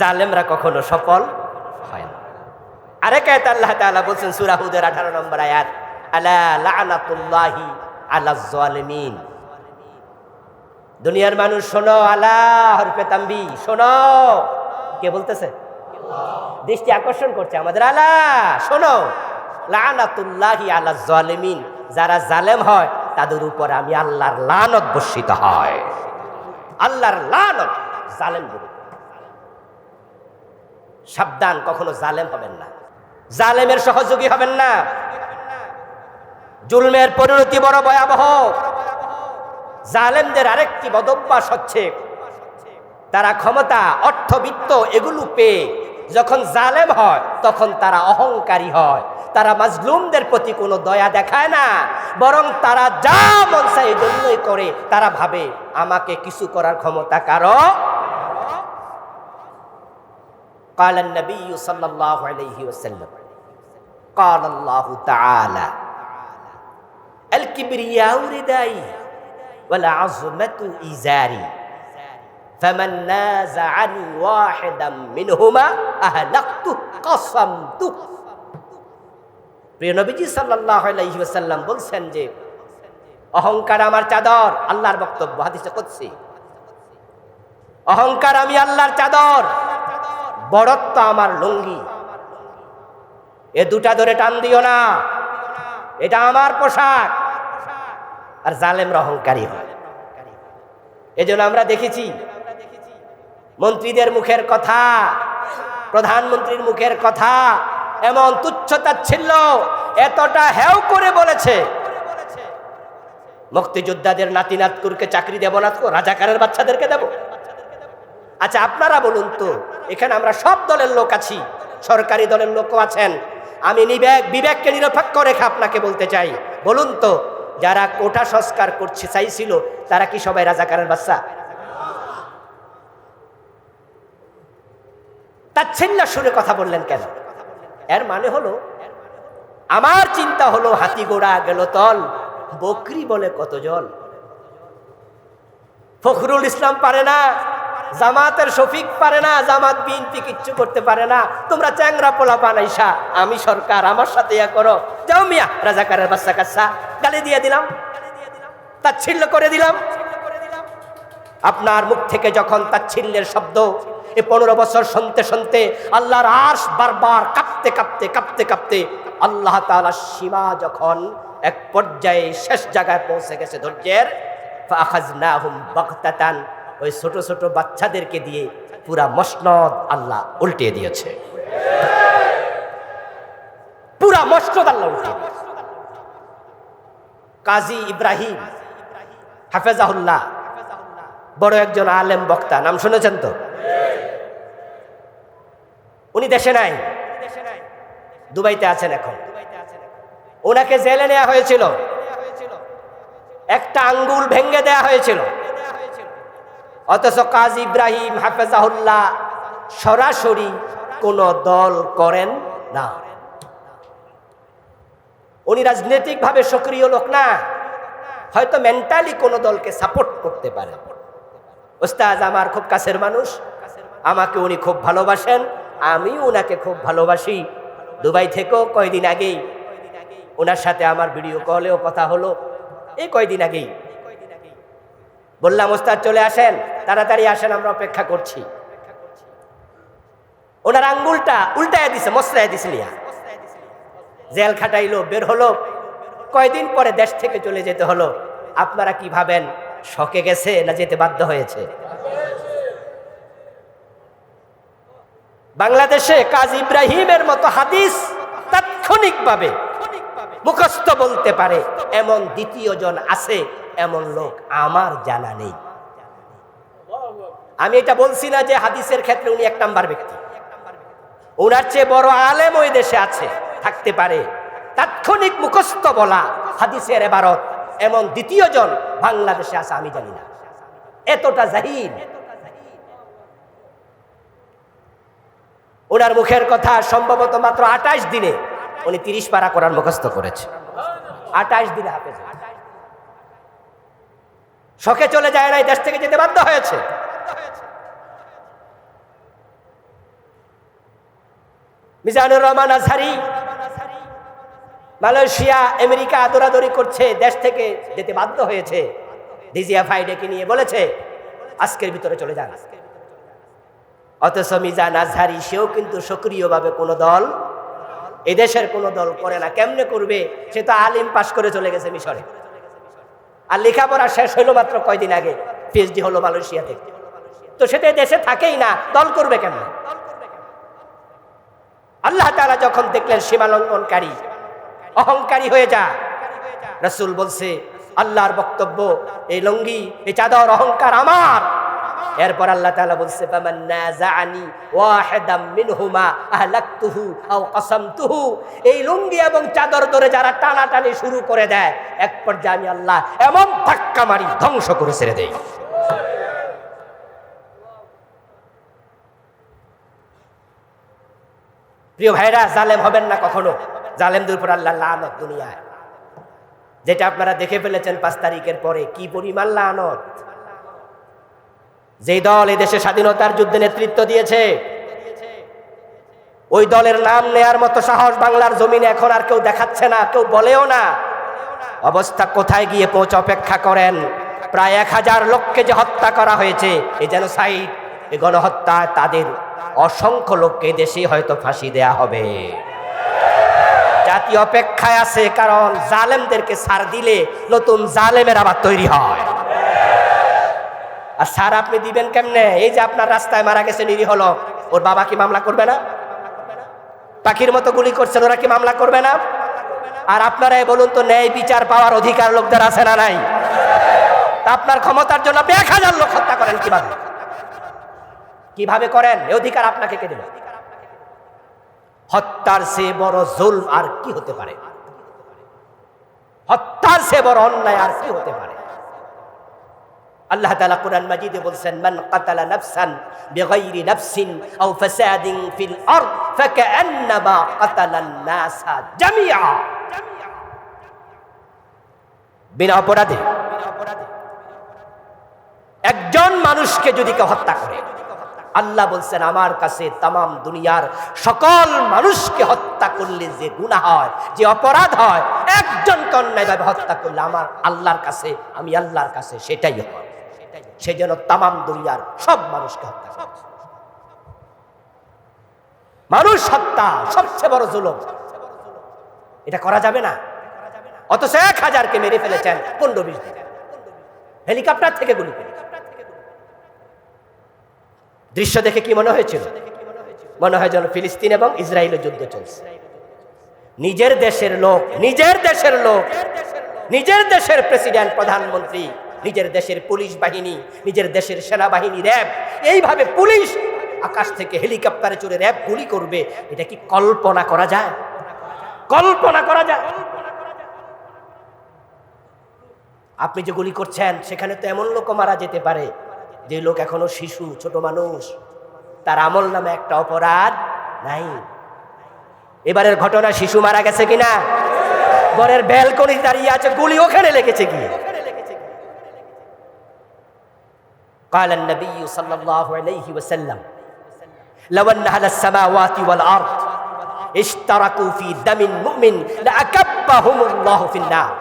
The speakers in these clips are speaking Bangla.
জালেমরা কখনো সফল হয় না। আরেক আয়াতে আল্লাহ তাআলা বলছেন সূরা হুদের 18 নম্বর আয়াত, আলা লা'নাতুল্লাহি আলাজ জালিমিন। দুনিয়ার মানুষ শোনো, আলা হরফে তানবি, শোনো। কে বলতেছে? দৃষ্টি আকর্ষণ করছে আমাদের, আলা শোনো, লা'নাতুল্লাহি আলাজ জালিমিন, যারা জালেম হয় তাদের উপর আমি আল্লাহর লানত বর্ষিত হয়। আল্লাহর লানত জালেমদের উপর। সাবধান, কখনো জালেম হবেন না, জালেমের সহযোগী হবেন না। জুলমের পরিণতি বড় ভয়াবহ। জালেমদের আরেকটি বদভ্যাস হচ্ছে, তারা ক্ষমতা, অর্থবিত্ত এগুলো পেয়ে যখন জালেম হয় তখন তারা অহংকারী হয়। তারা মাজলুমদের প্রতি কোনো দয়া দেখায় না, বরং তারা যা মন চায় এই জন্যই করে। তারা ভাবে আমাকে কিছু করার ক্ষমতা কারো। قال النبي صلى الله عليه وسلم قال الله تعالى الكبرياء ردائي والعظمة إزاري فمن نازعني واحدا منهما أهلكته قسمته। প্রিয় নবীজি সাল্লাল্লাহু আলাইহি ওয়াসাল্লাম বলছেন যে অহংকার আমার চাদর। আল্লাহর বক্তব্য, হাদিসে কুদসি। অহংকার আমি আল্লাহর চাদর, বড়ত্ব আমার লুঙ্গি। এ দুটা ধরে টান দিও না, এটা আমার পোশাক। আর জালেমরা অহংকারী হয়। এজন্য আমরা দেখেছি মন্ত্রীদের মুখের কথা, প্রধানমন্ত্রীর মুখের কথা এমন তুচ্ছতাচ্ছিল্য এতটা হেও করে বলেছে, মুক্তিযোদ্ধাদের নাতি নাতকুরকে চাকরি দেব না, রাজাকারের বাচ্চাদেরকে দেব। আচ্ছা আপনারা বলুন তো, এখানে আমরা সব দলের লোক আছি, সরকারি দলের লোকও আছেন। আমি বিবেককে নিরপেক্ষ রেখে আপনাকে বলতে চাই, বলুন তো, যারা কোটা সংস্কার করছে চাইছিল তারা কি সবাই রাজাকারের বাচ্চা? তাচ্ছিল্য সুরে কথা বললেন কেন? এর মানে হলো, আমার চিন্তা হলো হাতি ঘোড়া গেল তল, বকরি বলে কত জল। ফখরুল ইসলাম পারে না, জামাতের শফিক পারে না, জামাত বিএনপি কিচ্ছু করতে পারে না। তোমরা চ্যাংরা পোলা বানাইসা, আমি সরকার, আমার সাথে ইয়া করো, যাও মিয়া রাজাকারের বাচ্চা কাচ্চা। গালি দিয়ে দিলাম, তাচ্ছিল্য করে দিলাম। আপনার মুখ থেকে যখন তাচ্ছিল্যের শব্দ এই 15 বছর শুনতে শুনতে আল্লাহর আরশ বারবার কাঁপতে কাঁপতে কাঁপতে কাঁপতে আল্লাহ তাআলার সীমা যখন এক পর্যায়ে শেষ জায়গায় পৌঁছে গেছে ধৈর্যের, ফাআখাযনাহুম বাগতাতান, ওই ছোট ছোট বাচ্চাদেরকে দিয়ে পুরা মসনদ আল্লাহ উল্টে দিয়েছে। পুরা মসনদ আল্লাহ উল্টে দিয়েছে। কাজী ইব্রাহিম হাফেজাহুল্লাহ, বড় একজন আলেম বক্তা, নাম শুনেছেন তো? উনি দেশে নাই, দুবাইতে আছেন এখন। ওনাকে জেলে নেওয়া হয়েছিল, একটা আঙ্গুল ভেঙে দেয়া হয়েছিল। অথচ কাজী ইব্রাহিম হাফেজাহুল্লাহ সরাসরি কোন দল করেন না। উনি রাজনৈতিকভাবে সক্রিয় লোক না, হয়তো মেন্টালি কোন দলকে সাপোর্ট করতে পারে। ওস্তাদ আমার খুব কাছের মানুষ, আমাকে উনি খুব ভালোবাসেন, আমিও ওনাকে খুব ভালোবাসি। দুবাই থেকেও কয়দিন আগেই ওনার সাথে আমার ভিডিও কলেও কথা হলো, এই কয়দিন আগেই। বললাম ওস্তাদ চলে আসেন, তাড়াতাড়ি আসেন, আমরা অপেক্ষা করছি। ওনার আঙ্গুলটা উল্টায় দিছে, মসরায় দিছে, জেল খাটাইলো, বের হলো, কয়দিন পরে দেশ থেকে চলে যেতে হলো। আপনারা কি ভাবেন, শকে গেছে না যেতে বাধ্য হয়েছে? বাংলাদেশে কাজী ইব্রাহিমের মতো হাদিস তাৎক্ষণিকভাবে মুখস্থ বলতে পারে এমন দ্বিতীয় জন আছে, এমন লোক আমার জানা নেই। আমি এটা বলছি না যে হাদিসের ক্ষেত্রে উনি 1 নাম্বার ব্যক্তি, ওনার চেয়ে বড় আলেম ওই দেশে আছে, থাকতে পারে। তাৎক্ষণিক মুখস্থ বলা হাদিসের ইবারত এমন দ্বিতীয় জন বাংলাদেশে আছে আমি জানি না, এতটা জাহিল। ওনার মুখের কথা সম্ভবত মাত্র 28 দিনে উনি 30 পারা কোরআন মুখস্থ করেছে। 28 দিনে হাফেজ, শখে চলে যায় নাই, দেশ থেকে যেতে বাধ্য হয়েছে। মিজানুর রহমান আজহারি মালয়েশিয়া আমেরিকা আদরাদরি করছে, দেশ থেকে যেতে বাধ্য হয়েছে। ডিজিএফআই ডেকে নিয়ে বলেছে আজকের ভিতরে চলে যান। অথচ মিজান আজহারি সেও কিন্তু সক্রিয়ভাবে কোনো দল, এদেশের কোনো দল করে না। কেমনে করবে? সে তো আলিম পাশ করে চলে গেছে মিশরে, আর লেখাপড়া শেষ হইল মাত্র কয়দিন আগে, পিএইচডি হলো মালয়েশিয়া থেকে। তো সেটা দেশে থাকেই না, দল করবে কেন? আল্লাহ তাআলা যখন দেখলেন সীমা লঙ্ঘনকারী, অহংকারী হয়ে যা, রাসূল বলছে আল্লাহর বক্তব্য, এই লঙ্গি, এই চাদর, অহংকার আমার। এরপর আল্লাহ তাআলা বলছে ফামান নাযাআনি ওয়াহিদাম মিনহুমা আহলাকতুহু আও কাসামতুহু, এই লুঙ্গি এবং চাদর ধরে যারা টানাটানি শুরু করে দেয়, এক পর্যায়ে আমি আল্লাহ এমন ধাক্কা মারি ধ্বংস করে ছেড়ে দেই। প্রিয় ভাইরা, জালেম হবেন না কখনো। জালেমদের উপর আল্লাহ লানত দুনিয়ায়, যেটা আপনারা দেখে ফেলেছেন 5 তারিখের পরে কি পরিমাণ লানত। যেই দল এই দেশে স্বাধীনতার যুদ্ধে নেতৃত্ব দিয়েছে, ওই দলের নাম নেয়ার মতো সাহস বাংলার জমিনে এখন আর কেউ দেখাচ্ছে না, কেউ বলেও না। অবস্থা কোথায় গিয়ে পৌঁছ অপেক্ষা করেন। প্রায় 1000 লোককে যে হত্যা করা হয়েছে, এই জেনোসাইড, এই গণহত্যা, তাদের অসংখ্য লোককে দেশে হয়তো ফাঁসি দেয়া হবে। জাতি অপেক্ষায় আছে, কারণ জালেমদেরকে ছাড় দিলে নতুন জালেমের আবার তৈরি হয়। আর স্যার আপনি দিবেন কেমনে? এই যে আপনার রাস্তায় মারা গেছে নিরীহ লোক, ওর বাবা কি মামলা করবে না? পাখির মতো গুলি করছেন, ওরা কি মামলা করবে না? আর আপনারাই বলুন তো, ন্যায় বিচার পাওয়ার অধিকার লোকদের আছে না নাই? তা আপনার ক্ষমতার জন্য 1000 লোক হত্যা করেন কিভাবে? কিভাবে করেন? এই অধিকার আপনাকে কে দিল? হত্যার চেয়ে বড় জুলম আর কি হতে পারে? হত্যার চেয়ে বড় অন্যায় আর কি হতে পারে? আল্লাহ তাআলা কুরআন মাজিদে বলছেন মান কাতালা নাফসান বিগাইরি নাফসিন আও ফাসাদিন ফিল আরদ ফাকান্নামা কাতালান নাসা জামিআ। বিনা অপরাধে একজন মানুষকে যদি কেউ হত্যা করে, আল্লাহ বলছেন আমার কাছে তামাম দুনিয়ার সকল মানুষকে হত্যা করলে যে গুনাহ হয়, যে অপরাধ হয়, একজনকে অন্যায়ভাবে হত্যা করলে আমার আল্লাহর কাছে, আমি আল্লাহর কাছে সেটাই হয়। সেই জন্য তামাম দুনিয়ার সব মানুষকে হত্যা করে। মানুষ হত্যা সবচেয়ে বড় জুলুম, এটা করা যাবে না। অথচ 1000কে মেরে ফেলেছেন 15-20 দিন, হেলিকপ্টার থেকে গুলি করে। দৃশ্য দেখে কি মনে হয়েছিল? মনে হয় যেন ফিলিস্তিন এবং ইসরায়েলের যুদ্ধ চলছে। নিজের দেশের লোক, নিজের দেশের লোক, নিজের দেশের প্রেসিডেন্ট, প্রধানমন্ত্রী, নিজের দেশের পুলিশ বাহিনী, নিজের দেশের সেনাবাহিনী, র‍্যাব, এইভাবে পুলিশ আকাশ থেকে হেলিকপ্টারে চড়ে র‍্যাব গুলি করবে, এটা কি কল্পনা করা যায়? কল্পনা করা যায়? আপনি যে গুলি করছেন, সেখানে তো এমন লোক মারা যেতে পারে যে লোক এখনো শিশু, ছোট মানুষ, তার আমল নামে একটা অপরাধ নাই। এবারের ঘটনা শিশু মারা গেছে কিনা? ঘরের ব্যালকনি দাঁড়িয়ে আছে, গুলি ওখানে লেগেছে গিয়ে। قال النبي صلى الله عليه وسلم لو أن أهل السماوات والأرض اشتركوا في دم المؤمن لأكبهم الله في النار।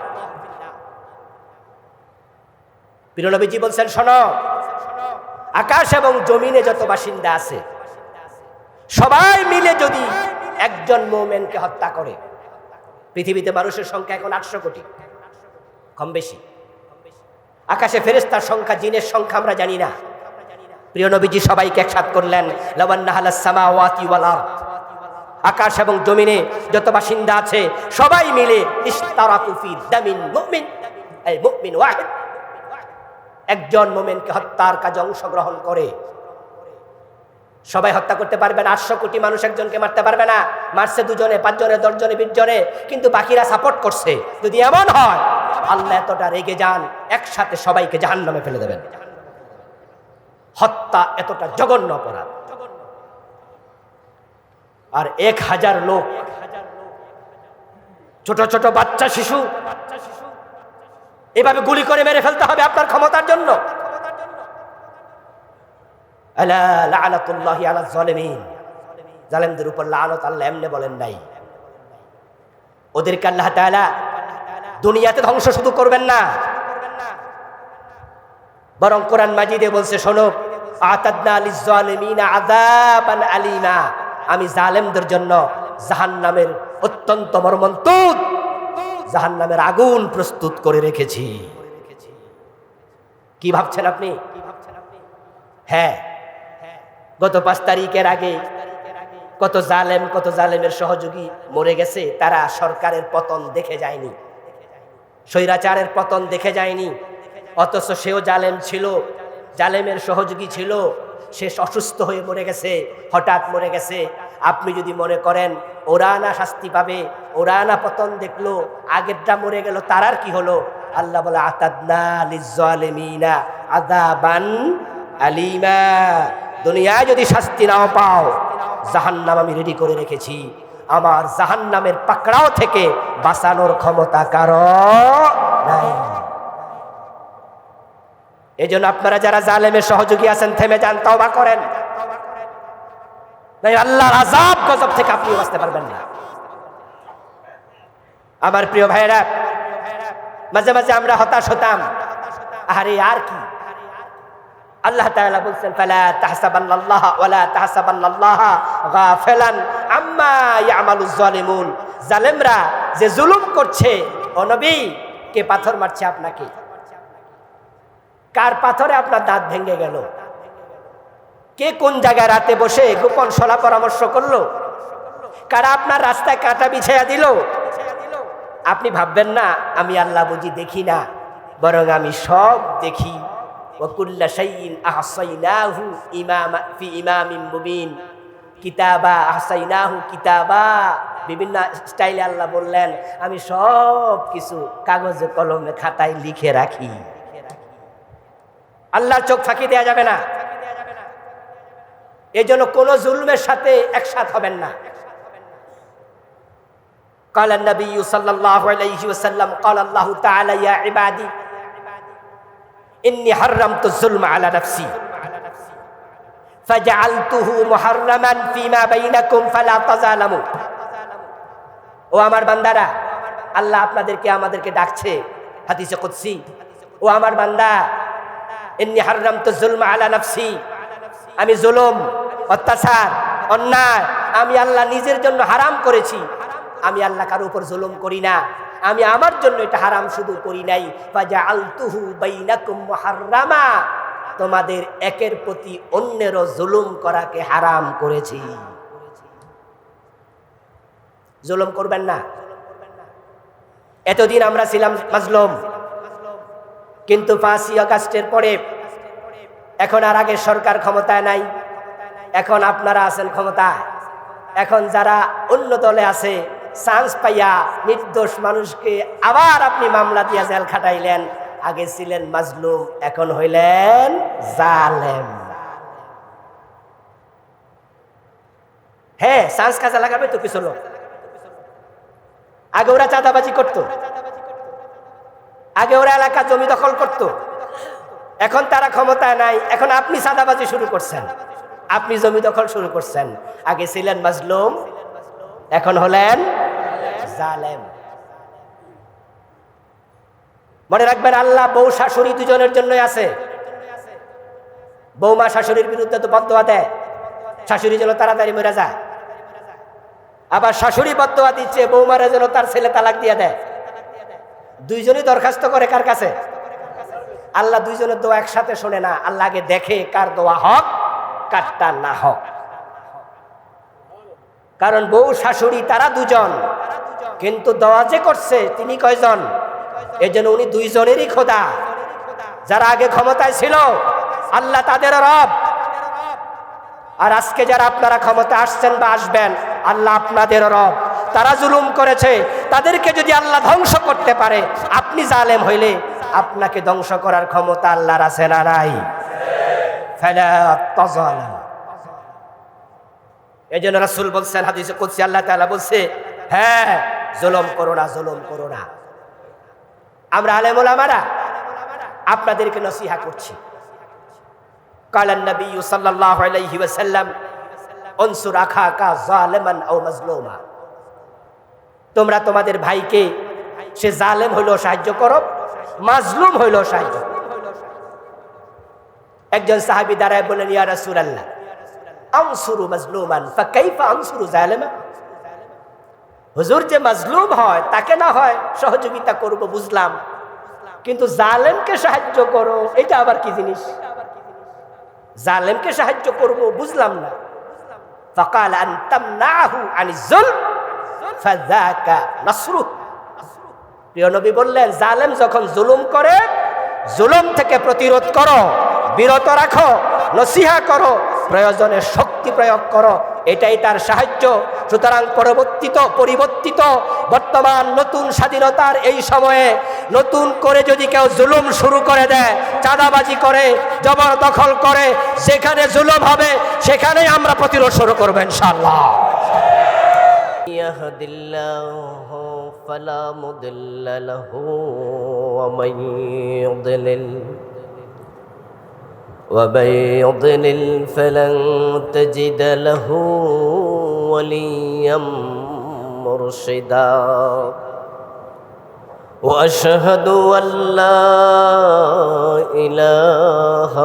প্রিয় নবীজি বলছেন, শোনো, আকাশ এবং জমিনে যত বাসিন্দা আছে সবাই মিলে যদি একজন মুমিনকে হত্যা করে, পৃথিবীতে মানুষের সংখ্যা এখন 800 কোটি, কম বেশি। আকাশে ফেরেশতার সংখ্যা, জিনের সংখ্যা আমরা জানি না। প্রিয় নবীজি সবাইকে একসাথ করলেন, লাওয়ান্না আলাস সামাওয়াতি ওয়াল আরদ, আকাশ এবং জমিনে যত বাসিন্দা আছে সবাই মিলে ইশতারাকু ফি দামিন মুমিন, এই মুমিন ওয়াহিদ, একজন মুমিনকে হত্যার কাজে অংশগ্রহণ করে। সবাই হত্যা করতে পারবে না, 800 কোটি মানুষ একজনকে মারতে পারবে না। মারছে 2 জনে, 5 জনে, 10 জনে, 20 জনে, কিন্তু বাকিরা সাপোর্ট করছে। যদি এমন হয়, আল্লাহ এতটা রেগে যান, একসাথে সবাইকে জাহান্নামে ফেলে দেবেন। হত্যা এতটা জঘন্য অপরাধ। আর 1000 লোক, ছোট ছোট বাচ্চা, শিশু, এভাবে গুলি করে মেরে ফেলতে হবে আপনার ক্ষমতার জন্য। আলা লা'নাতুল্লাহি আলা যালিমিন। জালেমদের উপর লানত আল্লাহ এমনি বলেন নাই। ওদেরকে আল্লাহ তাআলা দুনিয়াতে ধ্বংস শুধু করবেন না, বরং কোরআন মাজিদে বলছে, শোনো, আতাদনা লিজ-জালিমিনা আযাবান আলীমা, আমি জালেমদের জন্য জাহান্নামের অত্যন্ত মর্মন্তুদ জাহান্নামের আগুন প্রস্তুত করে রেখেছি। কি ভাবছেন আপনি? হ্যাঁ, গত 5 তারিখের আগে কত জালেমের সহযোগী মরে গেছে। তারা সরকারের পতন দেখে যায়নি, স্বৈরাচারের পতন দেখে যায়নি, অথচ সেও জালেম ছিল, জালেমের সহযোগী ছিল, সে অসুস্থ হয়ে মরে গেছে, হঠাৎ মরে গেছে। আপনি যদি মনে করেন ওরা না শাস্তি পাবে, ওরা না পতন দেখলো, আগেরটা মরে গেল, তার আর কি হলো? আল্লাহ বলে আতাদনা লিজ-জালিমিনা আযাবান আলীমা, দুনিয়ায় যদি শাস্তি নাও পাও, জাহান্নাম আমি রেডি করে রেখেছি। আমার জাহান্নামের পাকড়াও থেকে বাঁচানোর ক্ষমতা কারো নাই। এজন্য আপনারা যারা জালেমের সহযোগী আছেন, থেমে যান, তওবা করেন, নাই আল্লাহর আযাব গজব থেকে আপনি বাঁচতে পারবেন না। আমার প্রিয় ভাইরা, মাঝে মাঝে আমরা হতাশ হতাম, আরে আর কি? আল্লাহ তাআলা বলছেন, ফালা তাহসাবান্নাল্লাহা ওয়ালা তাহসাবান্নাল্লাহা গাফিলান আম্মা ইয়ামালুজ জালিমুন, জালেমরা যে জুলুম করছে, ও নবী, কে পাথর মারছে আপনাকে? কার পাথরে আপনার দাঁত ভেঙে গেল? কে কোন জায়গায় রাতে বসে গোপন সলা পরামর্শ করলো? কারা আপনার রাস্তায় কাঁটা বিছাইয়া দিল? আপনি ভাববেন না আমি আল্লাহ বুঝি দেখি না, বরং আমি সব দেখি। ওয়া কুল্লা শাইইন আহসাইনাহু ইমামা ফি ইমামিন মুবিন, কিতাবা আহসাইনাহু কিতাবা, বিভিন্ন স্টাইলে আল্লাহ বললেন আমি সব কিছু কাগজে কলমে খাতায় লিখে রাখি। আল্লাহর চোখ ফাঁকি দেয়া যাবে না। এই জন্য কোন জুলমের সাথে একসাথ হবেন না। قال النبي صلى الله عليه وسلم قال الله تعالى يا عبادي إني حرمت الظلم على نفسي فجعلته محرما فيما بينكم فلا تظالموا। ও আমার বান্দারা, আল্লাহ আপনাদেরকে আমাদেরকে ডাকছে হাদিসে কুদসি, ও আমার বান্দা, ইন্নী হাররামতু যুলমা আলা নাফসি, আমি জুলুম, অত্যাচার, অন্যায় আমি আল্লাহ নিজের জন্য হারাম করেছি। আমি আল্লাহ কারো উপর জুলুম করি না, আমি আমার জন্য এটা হারাম শুধু করি নাই, ফাজআলতুহু বাইনাকুম মুহাররামা, তোমাদের একের প্রতি অন্যেরও জুলুম করাকে হারাম করেছি। জুলুম করবেন না। এতদিন আমরা ছিলাম মাজলুম, কিন্তু 5ই আগস্টের পরে এখন আর আগের সরকার ক্ষমতায় নাই, এখন আপনারা আছেন ক্ষমতায়। এখন যারা অন্য দলে আছে, চান্স পাইয়া নির্দোষ মানুষকে আবার আপনি মামলা দিয়া জেল খাটাইলেন। আগে ছিলেন মাজলুম, এখন হইলেন জালেম। হ্যাঁ, চান্স কাজে লাগাবে তো কিছু লোক। আগে ওরা চাঁদাবাজি করতো, আগে ওরা এলাকা জমি দখল করত, এখন তারা ক্ষমতায় নাই, এখন আপনি চাঁদাবাজি শুরু করছেন, আপনি জমি দখল শুরু করছেন। আগে ছিলেন মাজলুম, এখন হলেন জালেম। মনে রাখবেন, আল্লাহ বউ শাশুড়ি দুজনের জন্যই আছে। বৌমা শাশুড়ির বিরুদ্ধে তো বদদোয়া দেয়, শাশুড়ি যেন তাড়াতাড়ি মরে যায়। আবার শাশুড়ি বদদোয়া দিচ্ছে বৌমারা যেন তার ছেলে তালাক দিয়ে দেয়। দুইজনই দরখাস্ত করে কার কাছে? আল্লাহ দুইজনের দোয়া একসাথে শোনে না, আল্লাহ আগে দেখে কার দোয়া হক কারটা না হক। কারণ বউ শাশুড়ি তারা দুজন, কিন্তু দোয়া যে করছে তিনি কয়জন? এই জন্য উনি দুইজনেরই খোদা। যারা আগে ক্ষমতায় ছিল আল্লাহ তাদের রব, আর আজকে যারা আপনারা ক্ষমতা আসছেন বা আসবেন আল্লাহ আপনাদের রব। তারা জুলুম করেছে, তাদেরকে যদি আল্লাহ ধ্বংস করতে পারে, আপনি জালেম হইলে আপনাকে ধ্বংস করার ক্ষমতা আল্লাহর আছে না নাই? ফালা তাযালাম। এজন্য রাসূল বলছেন হাদিসে কুদসি, আল্লাহ তাআলা বলছে, হ্যাঁ জুলুম করো না, জুলুম করো না। আমরা আলেম ওলামারা আপনাদেরকে নসিহত করছি। قال النبي صلى الله عليه وسلم আনসুর আখাকা যালিমান আও মাজলুমা, তোমরা তোমাদের ভাইকে সে জালেম হইলেও সাহায্য করো, মাজলুম হইলেও সাহায্য করো। একজন সাহাবী দাঁড়ায় বলেন, ইয়া রাসূলুল্লাহ, আনসুরু মাজলুমান ফাকাইফা আনসুরু জালিমা, হুজুর যে মাজলুম হয় তাকে না হয় সহযোগিতা করব বুঝলাম, কিন্তু জালেমকে সাহায্য করো এটা আবার কি জিনিস? জালেমকে সাহায্য করব বুঝলাম না। ফাকাল আন তামনাহু আনিজ যুলম ফাযাকা নাসরুহ, প্রিয় নবী বললেন, জালেম যখন জুলুম করে, জুলুম থেকে প্রতিরোধ করো, বিরত রাখো, নসিহা করো, প্রয়োজনে শক্তি প্রয়োগ করো, এটাই তার সাহায্য। সুতরাং পরিবর্তিত বর্তমান নতুন স্বাধীনতার এই সময়ে নতুন করে যদি কেউ জুলুম শুরু করে দেয়, চাঁদাবাজি করে, জবরদখল করে, যেখানে জুলুম হবে সেখানেই আমরা প্রতিরোধ শুরু করবো ইনশাআল্লাহ। ইয়াহদিল্লাহু ফালা মুদিল্লা লাহু ওয়া মান ইউদ্লিল ومن يضلل فلن تجد له وليا مرشدا وأشهد أن لا إله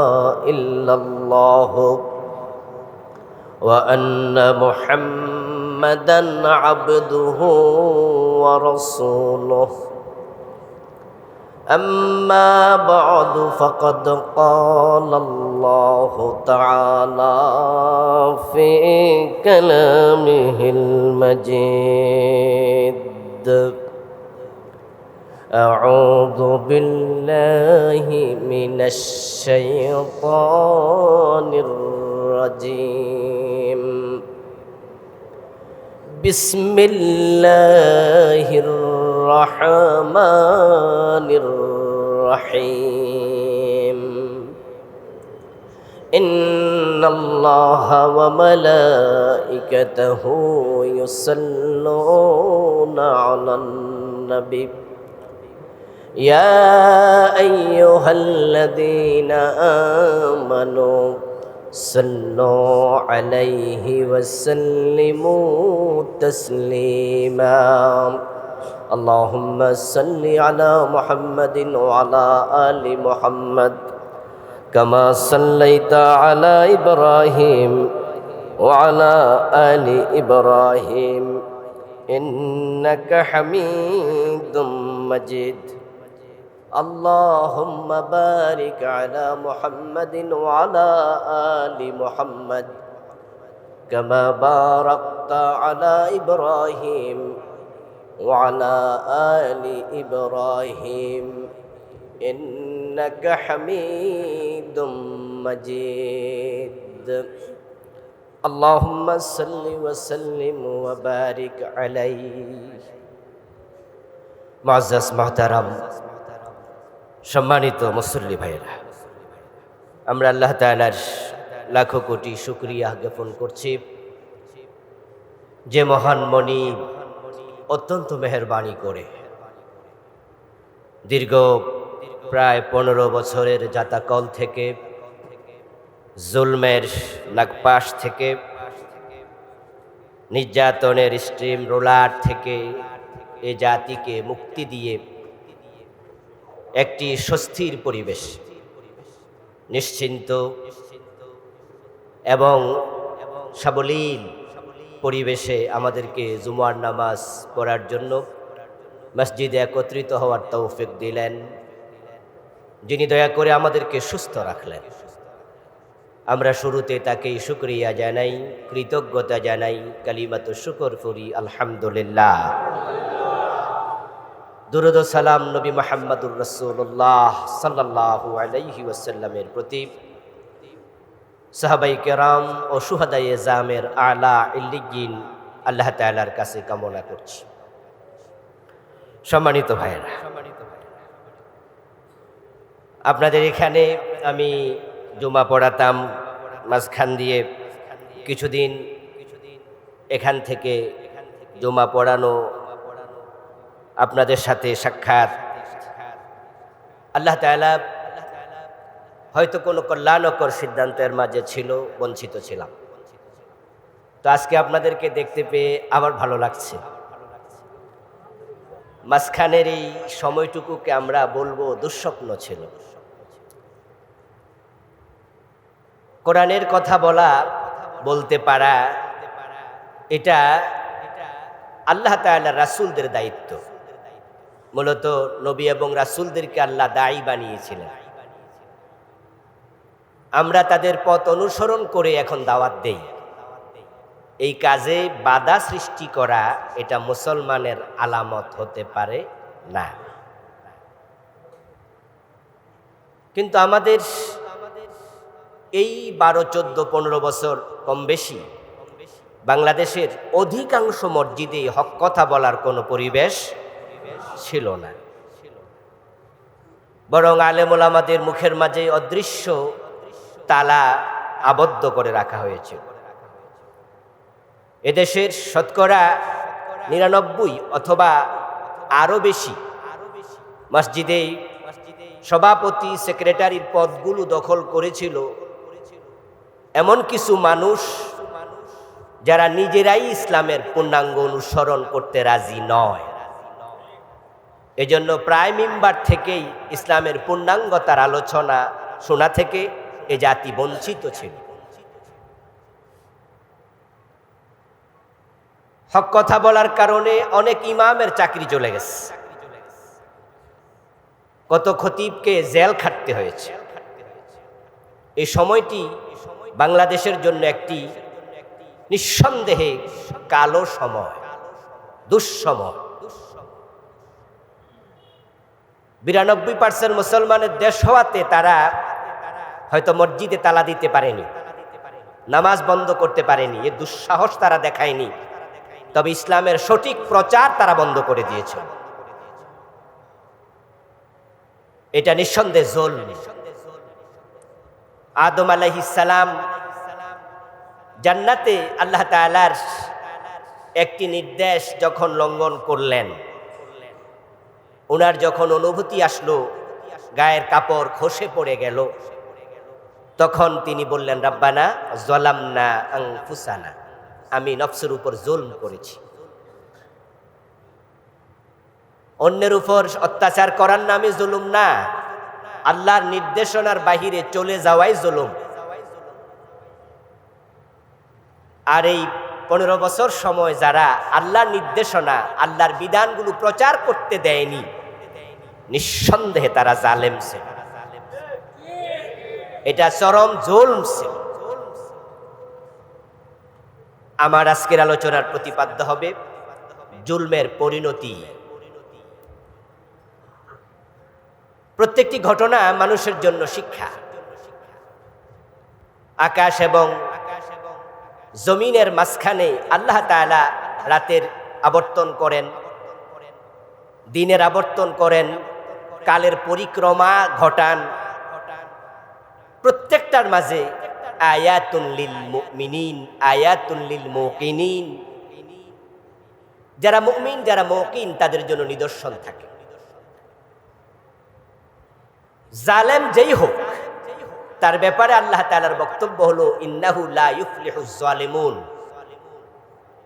إلا الله وأن محمدا عبده ورسوله أما بعد فقد قال الله تعالى في كلامه المجيد أعوذ بالله من الشيطان الرجيم بسم الله الرحمن الرحيم إن الله وملائكته يصلون على النبي يا أيها الذين آمنوا صلوا عليه وسلموا تسليما اللهم صل على محمد وعلى آل محمد كما صليت على إبراهيم وعلى آل إبراهيم إنك حميد مجيد اللهم بارك على محمد وعلى آل محمد كما باركت على إبراهيم وعلى آل إبراهيم إنك حميد مجيد اللهم صل وسلم وبارك عليه معزز محترم সম্মানিত মুসল্লি ভাইরা, আমরা আল্লাহ তাআলার লাখো কোটি শুকরিয়া জ্ঞাপন করছি যে মহান মনি অত্যন্ত মেহেরবানি করে দীর্ঘ প্রায় 15 বছরের জাতাকল থেকে, জুলমের নাগপাশ থেকে, নির্যাতনের স্ট্রিম রোলার থেকে এ জাতিকে মুক্তি দিয়ে একটি স্বস্তির পরিবেশ, নিশ্চিন্ত এবং সাবলীল পরিবেশে আমাদেরকে জুমার নামাজ পড়ার জন্য মসজিদে একত্রিত হওয়ার তৌফিক দিলেন, যিনি দয়া করে আমাদেরকে সুস্থ রাখলেন। আমরা শুরুতে তাকেই শুকরিয়া জানাই, কৃতজ্ঞতা জানাই, কালিমাতু শুকর করি আলহামদুলিল্লাহ। দুরূদ ও সালাম নবী মুহাম্মদুর রাসূলুল্লাহ সাল্লাল্লাহু আলাইহি ওয়াসাল্লামের প্রতি, সাহাবায়ে কেরাম ও শুহাদায়ে জামের আলা ইল্লিয়িন আল্লাহ তাআলার কাছে কামনা করছি। সম্মানিত ভাইয়েরা, আপনাদের এখানে আমি জুমা পড়াতাম, মাঝখান দিয়ে কিছুদিন এখান থেকে জুমা পড়ানো, আপনাদের সাথে সাক্ষাৎ, আল্লাহ তাআলা হয়তো কোনো কল্যাণকর সিদ্ধান্তের মাঝে ছিল, বঞ্চিত ছিলাম। তো আজকে আপনাদেরকে দেখতে পেয়ে আবার ভালো লাগছে। মাঝখানের এই সময়টুকুকে আমরা বলবো দুঃস্বপ্ন ছিল। কোরআনের কথা বলা, বলতে পারা, এটা আল্লাহ তাআলা রাসূলদের দায়িত্ব। মূলত নবী এবং রাসূলদেরকে আল্লাহ দায়ী বানিয়েছিলেন। আমরা তাদের পথ অনুসরণ করে এখন দাওয়াত দেই। এই কাজে বাধা সৃষ্টি করা এটা মুসলমানের আলামত হতে পারে না। কিন্তু আমাদের এই 12, 14, 15 বছর কম বেশি বাংলাদেশের অধিকাংশ মসজিদে হক কথা বলার কোনো পরিবেশ ছিল না। বরং আলেম ওলামাদের মুখের মাঝে অদৃশ্য তালা আবদ্ধ করে রাখা হয়েছিল। এদেশের শতকরা 99 অথবা আরো বেশি মসজিদে সভাপতি, সেক্রেটারির পদগুলো দখল করেছিল এমন কিছু মানুষ যারা নিজেরাই ইসলামের পূর্ণাঙ্গ অনুসরণ করতে রাজি নয়। এজন্য প্রায় মিম্বার থেকেই ইসলামের পূর্ণাঙ্গতার আলোচনা শোনা থেকে এ জাতি বঞ্চিত ছিল। হক কথা বলার কারণে অনেক ইমামের চাকরি চলে গেছে, কত খতিবকে জেল খাটতে হয়েছে। এই সময়টি বাংলাদেশের জন্য একটি নিঃসন্দেহে কালো সময়, দুঃসময়। 92% মুসলমানের দেশ হওয়াতে তারা হয়তো মসজিদে তালা দিতে পারেনি, নামাজ বন্ধ করতে পারেনি, এ দুঃসাহস তারা দেখায়নি। তবে ইসলামের সঠিক প্রচার তারা বন্ধ করে দিয়েছে। এটা নিঃসন্দেহে জুলম। আদম আলাইহিস সালাম জান্নাতে আল্লাহ তাআলার একটি নির্দেশ যখন লঙ্ঘন করলেন, ওনার যখন অনুভূতি আসলো, গায়ের কাপড় খসে পড়ে গেল, তখন তিনি বললেন, রাব্বানা যালামনা আনফুসানা, আমি নফসের উপর জুলম করেছি। অন্যের উপর অত্যাচার করার নামে জুলুম না, আল্লাহর নির্দেশনার বাহিরে চলে যাওয়াই জুলুম। আর এই 15 বছর সময় যারা আল্লাহর নির্দেশনা, আল্লাহর বিধানগুলো প্রচার করতে দেয়নি, নিঃসন্দেহে তারা জালেম ছিল। এটা চরম জুলম ছিল। আমার আজকের আলোচনার প্রতিপাদ্য হবে জুলমের পরিণতি। প্রত্যেকটি ঘটনা মানুষের জন্য শিক্ষা। আকাশ এবং জমিনের মাঝখানে আল্লাহ তাআলা রাতের আবর্তন করেন, দিনের আবর্তন করেন, কালের পরিক্রমা ঘটান। প্রত্যেকটার মাঝে আয়াতুন লিল মুমিনিন, আয়াতুন লিল মুকিনিন। যারা মুমিন, যারা মুকিন, তাদের জন্য নিদর্শন থাকে। জালেম যেই হোক, তার ব্যাপারে আল্লাহ তাআলার বক্তব্য হলো ইন্নাহু লা ইউফলিহুজ জালিমুন,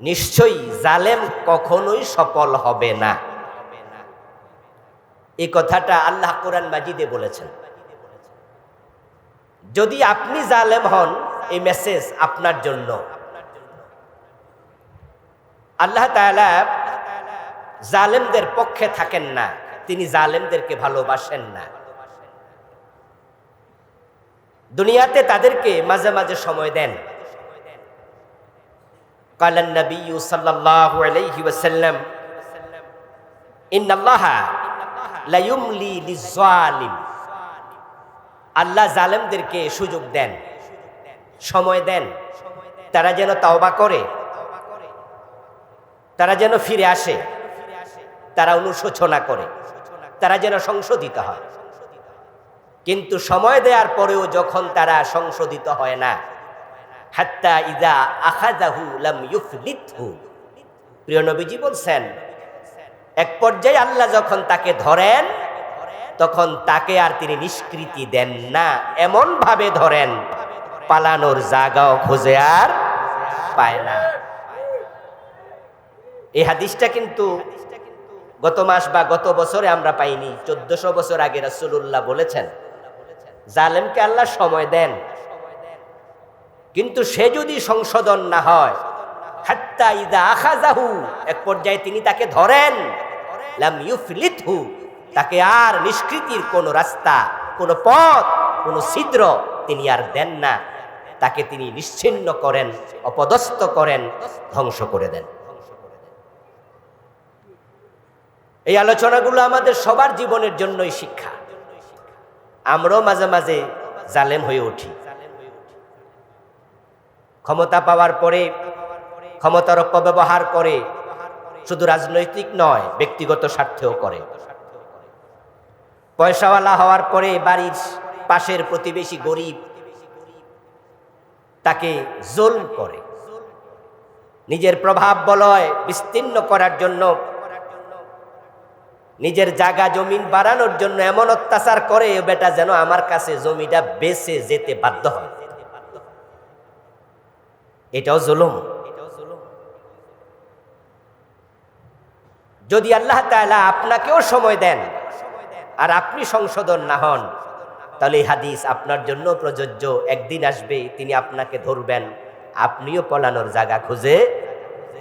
নিশ্চয়ই জালেম কখনোই সফল হবে না। এই কথাটা আল্লাহ কোরআন মাজিদে বলেছেন। যদি আপনি জালেম হন, এই মেসেজ আপনার জন্য। আল্লাহ তাআলা জালেমদের পক্ষে থাকেন না, তিনি জালেমদেরকে ভালোবাসেন না। দুনিয়াতে তাদেরকে মাঝে মাঝে সময় দেন। কালান নবী সাল্লাল্লাহু আলাইহি ওয়াসাল্লাম ইন্নাল্লাহা লা ইউমলি লিয-যালিম, আল্লাহ জালেমদেরকে সুযোগ দেন, সময় দেন, তারা যেন তওবা করে, তারা যেন ফিরে আসে, তারা অনুশোচনা করে, তারা যেন সংশোধিত হয়। কিন্তু সময় দেওয়ার পরেও যখন তারা সংশোধিত হয় না, হাত্তা ইযা আখাযাহু লাম ইউফলিতহু, প্রিয় নবীজি বলছেন, এক পর্যায়ে আল্লাহ যখন তাকে ধরেন, তখন তাকে আর তিনি নিষ্কৃতি দেন না, এমন ভাবে ধরেন পালানোর জায়গাও খুঁজে আর পায় না। এই হাদিসটা কিন্তু গত মাস বা গত বছরে আমরা পাইনি, 1400 বছর আগে রাসূলুল্লাহ বলেছেন জালেমকে আল্লাহ সময় দেন, কিন্তু সে যদি সংশোধন না হয়, হাত্তা ইযা আখাযাহু, এক পর্যায়ে তিনি তাকে ধরেন, লাম ইউফলিতহু, তাকে আর নিষ্কৃতির কোন রাস্তা, কোন পথ, কোন ছিদ্র তিনি আর দেন না, তাকে তিনি নিশ্চিহ্ন করেন, অপদস্থ করেন, ধ্বংস করে দেন। এই আলোচনাগুলো আমাদের সবার জীবনের জন্যই শিক্ষা। আমরাও মাঝে মাঝে জালেম হয়ে উঠি। ক্ষমতা পাওয়ার পরে ক্ষমতার অপব্যবহার করে, শুধু রাজনৈতিক নয় ব্যক্তিগত স্বার্থেও করে। পয়সাওয়ালা হওয়ার পরে বাড়ির পাশের প্রতিবেশী গরিব তাকে জুলম করে, নিজের প্রভাব বলয় বিস্তীর্ণ করার জন্য, নিজের জায়গা জমিন বাড়ানোর জন্য এমন অত্যাচার করে বেটা যেন আমার কাছে জমিটা বেচে যেতে বাধ্য হয়। এটাও জুলুম। যদি আল্লাহ তাআলা আপনাকেও সময় দেন আর আপনি সংশোধন না হন, তাহলে এই হাদিস আপনার জন্য প্রযোজ্য। একদিন আসবে তিনি আপনাকে ধরবেন, আপনিও পলানোর জায়গা খুঁজে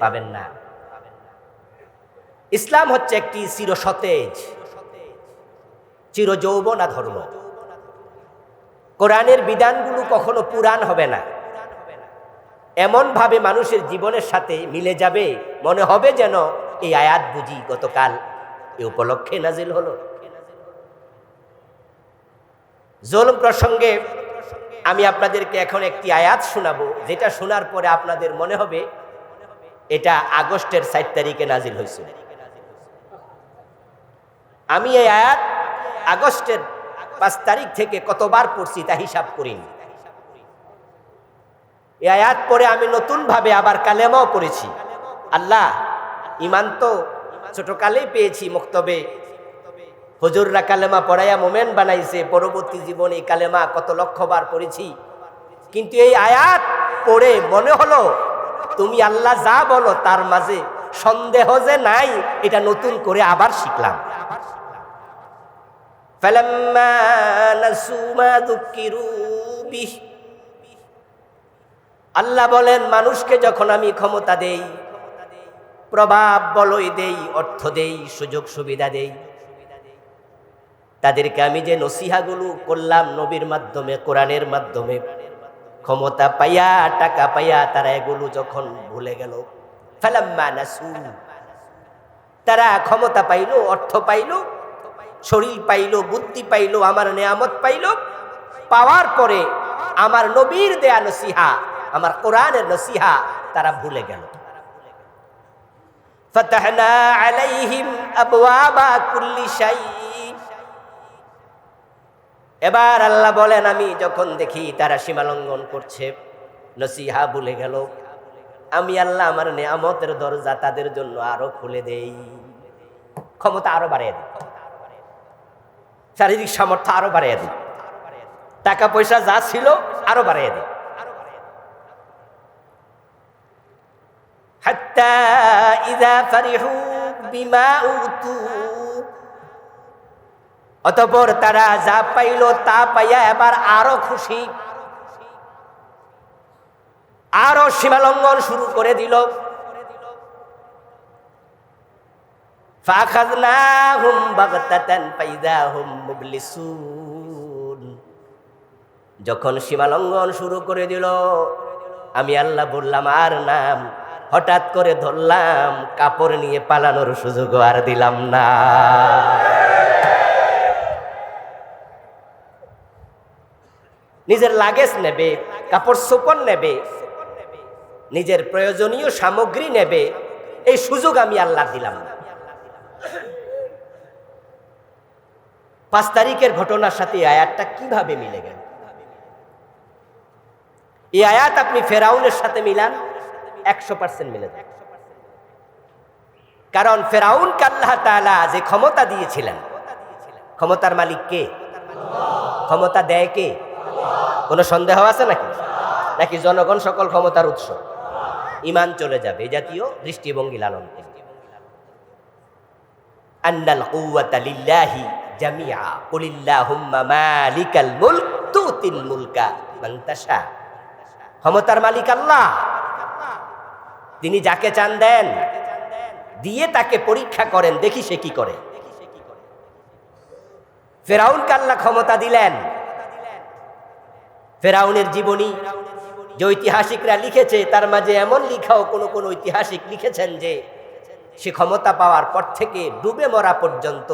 পাবেন না। ইসলাম হচ্ছে একটি চিরসতেজ, চিরযৌবনা ধর্ম। কোরআনের বিধানগুলো কখনো পুরান হবে না, এমন ভাবে মানুষের জীবনের সাথে মিলে যাবে, মনে হবে যেন এই আয়াত বুঝি গতকাল এই উপলক্ষে নাজিল হলো। জুলুম প্রসঙ্গে আমি আপনাদেরকে এখন একটি আয়াত শোনাবো, যেটা শোনার পরে আপনাদের মনে হবে এটা আগস্টের 4 তারিখে নাজিল হয়েছিল। আমি এই আয়াত আগস্টের 5 তারিখ থেকে কতবার পড়ছি তা হিসাব করিনি। এই আয়াত পরে আমি নতুন ভাবে আবার কালেমাও পড়েছি। আল্লাহ, ইমান তো ছোটকালেই পেয়েছি, মক্তবে হুজুররা কালেমা পড়াইয়া মোমেন বানাইছে, পরবর্তী জীবনে এই কালেমা কত লক্ষবার পড়েছি, কিন্তু এই আয়াত পড়ে মনে হলো তুমি আল্লাহ যা বলো তার মাঝে সন্দেহ যে নাই, এটা নতুন করে আবার শিখলাম। ফালাম্মা নাসু মা যুকিরু বিহি, আল্লাহ বলেন মানুষকে যখন আমি ক্ষমতা দেই, প্রভাব বলয় দেই, অর্থ দেই, সুযোগ সুবিধা দেই, তাদেরকে আমি যে নসিহাগুলো করলাম নবীর মাধ্যমে, কোরআনের মাধ্যমে, ক্ষমতা পাইয়া টাকা পাইয়া তারা এগুলো যখন ভুলে গেল, ফালাম্মা নাসু, তারা ক্ষমতা পাইলো, অর্থ পাইলো, শরীর পাইলো, বুদ্ধি পাইলো, আমার নেয়ামত পাইলো, পাওয়ার পরে আমার নবীর দেয়া নসিহা, আমার কোরআনের নসিহা তারা ভুলে গেল। ফাতাহনা আলাইহিম আবওয়াবা কুল্লি শাই, এবার আল্লাহ বলেন আমি যখন দেখি তারা সীমালঙ্ঘন করছে, নসিহা ভুলে গেল, আমি আল্লাহ আমার নেয়ামতের দরজা তাদের জন্য আরো খুলে দেই, ক্ষমতা আরো বাড়িয়ে দিই, শারীরিক সামর্থ্য আরো বাড়িয়ে দিই, টাকা পয়সা যা ছিল আরো বাড়িয়ে দিই। হাত্তা ইযা ফারিহু বিমা উতু, অতঃপর তারা যা পাইল তা পাইয়া এবার আরো খুশি, আরো সীমালঙ্ঘন শুরু করে দিল। ফাখাযনাহুম বাগতাতান ফাইযা হুম মুবলিসুন, যখন সীমালঙ্ঘন শুরু করে দিল আমি আল্লাহ বললাম আর নাম, হঠাৎ করে ধরলাম, কাপড় নিয়ে পালানোর সুযোগ আর দিলাম না। নিজের লাগেজ নেবে, কাপড় চোপড় নেবে, নিজের প্রয়োজনীয় সামগ্রী নেবে, এই সুযোগ আমি আল্লাহ দিলাম না। 5 তারিখের ঘটনার সাথে এই আয়াতটা কিভাবে মিলে গেল? এই আয়াত আপনি ফেরাউনের সাথে মিলান, 100% মিলে যায়। কারণ ফেরাউনকে আল্লাহ তাআলা যে ক্ষমতা দিয়েছিলেন, ক্ষমতার মালিক কে? ক্ষমতা দেয় কে? কোনো সন্দেহ আছে নাকি? নাকি জনগণ সকল ক্ষমতার উৎস? ঈমান চলে যাবে। এই জাতীয় দৃষ্টিভঙ্গি লালন করি। আন্নাল কুওয়াতা লিল্লাহি জামিআ কুলিল্লাহুম্মা মালিকাল মুলক তুতিল মুলকা মান তাশা। ক্ষমতার মালিক আল্লাহ, তিনি যাকে চান দেন, দিয়ে তাকে পরীক্ষা করেন, দেখি সে কি করে। ফেরাউনকে আল্লাহ ক্ষমতা দিলেন। ফেরাউনের জীবনী যে ঐতিহাসিকরা লিখেছে তার মাঝে এমন লিখাও কোন ঐতিহাসিক লিখেছেন যে সে ক্ষমতা পাওয়ার পর থেকে ডুবে মরা পর্যন্ত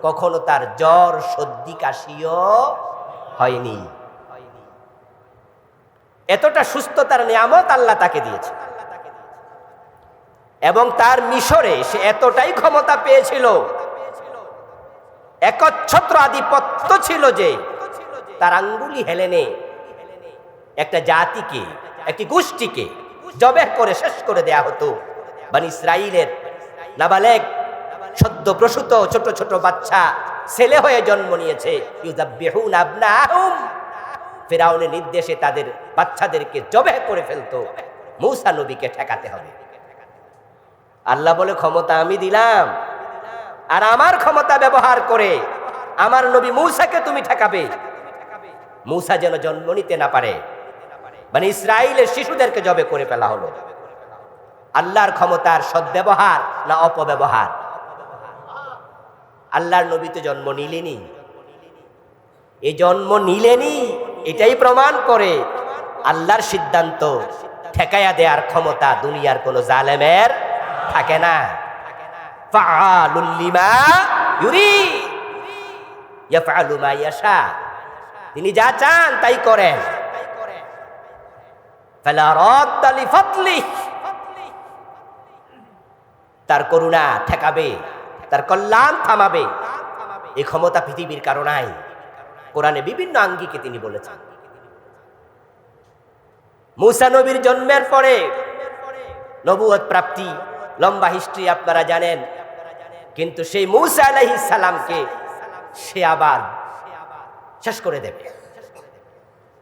কখনো তার জ্বর সর্দি কাশিও হয়নি। এতটা সুস্থতার নিয়ামত আল্লাহ তাকে দিয়েছে। এবং তার মিশরে সে এতটাই ক্ষমতা পেয়েছিল, একচ্ছত্র আধিপত্য ছিল যে তার আঙ্গুলি হেলেনে একটা জাতিকে, একটি গোষ্ঠীকে জবেহ করে শেষ করে দেয়া হতো। বনি ইসরাইলের নাবালেগ সদ্য প্রসূত ছোট ছোট বাচ্চা ছেলে হয়ে জন্ম নিয়েছে, ইউযাব্বিহুনা আবনাহুম, ফিরআউনের নির্দেশে তাদের বাচ্চাদেরকে জবেহ করে ফেলতো। মূসা নবীকে ঠেকাতে হবে। আল্লাহ বলে ক্ষমতা আমি দিলাম, আর আমার ক্ষমতা ব্যবহার করে আমার নবী মূসাকে তুমি ঠেকাবে। মূসা যেন জন্ম নিতে না পারে, মানে ইসরায়েলের শিশুদেরকে জবে করে ফেলা হলো। আল্লাহর ক্ষমতার সদ্ব্যবহার না অপব্যবহার? আল্লাহর নবী তো জন্ম নিলেনি, এই জন্ম নিলেনি, এটাই প্রমাণ করে আল্লাহর সিদ্ধান্ত ঠেকায়া দেওয়ার ক্ষমতা দুনিয়ার কোন জালেমের থাকে না। ফাআলুল লিমা ইউরিদ ইয়াফআলু মা ইয়াশা, তিনি যা চান তাই করেন। ফালা রাদ্দা লিফাদলিহি, তার করুণা ঠেকাবে, তার কল্যাণ থামাবে, এই ক্ষমতা পৃথিবীর কারো নাই। কোরআনে বিভিন্ন আঙ্গিকে তিনি বলেছেন। মূসা নবীর জন্মের পরে নবুয়ত প্রাপ্তি, লম্বা হিস্ট্রি আপনারা জানেন। কিন্তু সেই মূসা আলাইহিস সালামকে সে আবার শেষ করে দেবে।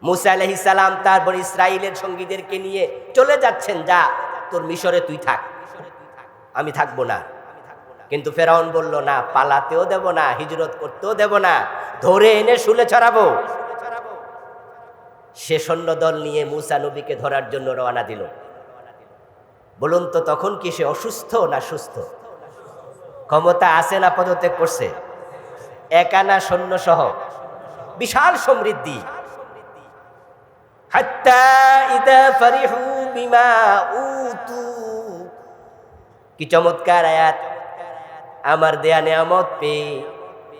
মূসা আলাইহিস সালাম তার বনি ইসরাইলের সঙ্গীদেরকে নিয়ে চলে যাচ্ছেন, যা তোর মিশরে তুই থাক, আমি থাকবো না। কিন্তু ফেরাউন বলল না, পালাতেও দেব না, হিজরত করতেও দেব না, ধরে এনে শুলে ছড়াবো। সে সৈন্য দল নিয়ে মূসা নবীকে ধরার জন্য রওনা দিল। বলুন তো তখন কি সে অসুস্থ না সুস্থ? ক্ষমতা আছে না পদত্যাগ করছে? একানা সৈন্য সহ বিশাল সমৃদ্ধি। হাত্তা ইদা ফারিহু বিমা উতু, কি চমৎকার আয়াত! আমার দেয়া নেয়ামত পেয়ে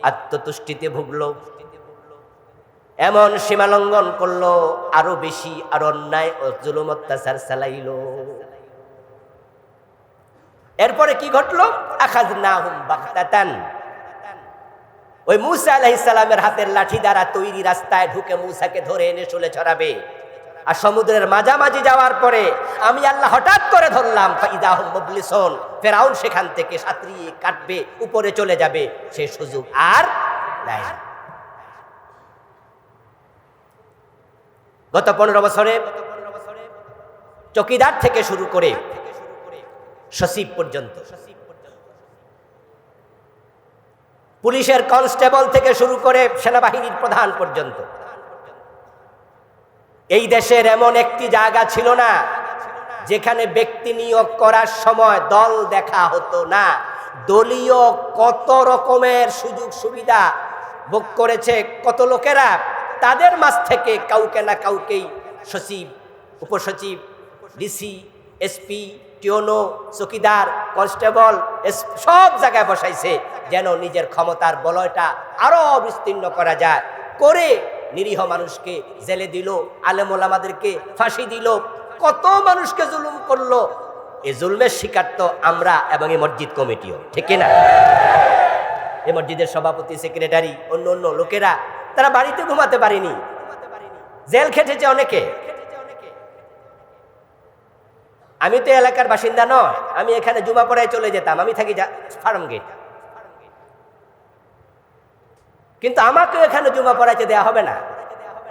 আত্মতুষ্টিতে ভুগলো, এমন সীমালঙ্ঘন করলো, আরো বেশি আর অন্যায় ও জুলুম অত্যাচার চালাইলো। এরপরে কি ঘটলো? আখাযনাহুম বাগতাতান, ওই মূসা আলাইহিস সালামের হাতের লাঠি দ্বারা তৈরি রাস্তায় ঢুকে মূসাকে ধরে এনে শুলে ছড়াবে। আর সমুদ্রের মাঝামাঝি যাওয়ার পরে আমি আল্লাহ হঠাৎ করে ধরলাম, ফাইদাহুম মুবলিসুন, ফেরাউন সেখান থেকে সাঁতরিয়ে কাটবে, উপরে চলে যাবে, সে সুযোগ আর নাই। গত 15 বছরে চকিদার থেকে শুরু করে সচিব পর্যন্ত, পুলিশের কনস্টেবল থেকে শুরু করে সেনাবাহিনীর প্রধান পর্যন্ত, এই দেশের এমন একটি জায়গা ছিল না যেখানে ব্যক্তি নিয়োগ করার সময় দল দেখা হতো না। দলীয় কত রকমের সুযোগ সুবিধা ভোগ করেছে কত লোকেরা, তাদের মাঝ থেকে কাউকে না কাউকেই সচিব, উপসচিব, ডিসি, এসপি, টিওনো, চকিদার, কনস্টেবল সব জায়গায় বসাইছে, যেন নিজের ক্ষমতার বলয়টা আরো বিস্তীর্ণ করা যায়। করে নিরীহ মানুষকে জেলে দিল, আলেম ওলামাদেরকে ফাঁসি দিল, কত মানুষকে জুলুম করলো। এই জুলমের শিকার তো আমরা এবং এই মসজিদ কমিটিও, ঠিক না? এই মসজিদের সভাপতি, সেক্রেটারি, অন্য অন্য লোকেরা, তারা বাড়িতে ঘুমাতে পারেনি, জেল খেটেছে অনেকে। আমি তো এলাকার বাসিন্দা নয়, আমি এখানে জুমা পড়ায় চলে যেতাম, আমি থাকি ফার্ম গেট, কিন্তু আমাকেও এখানে জুমা পড়াইতে দেয়া হবে না।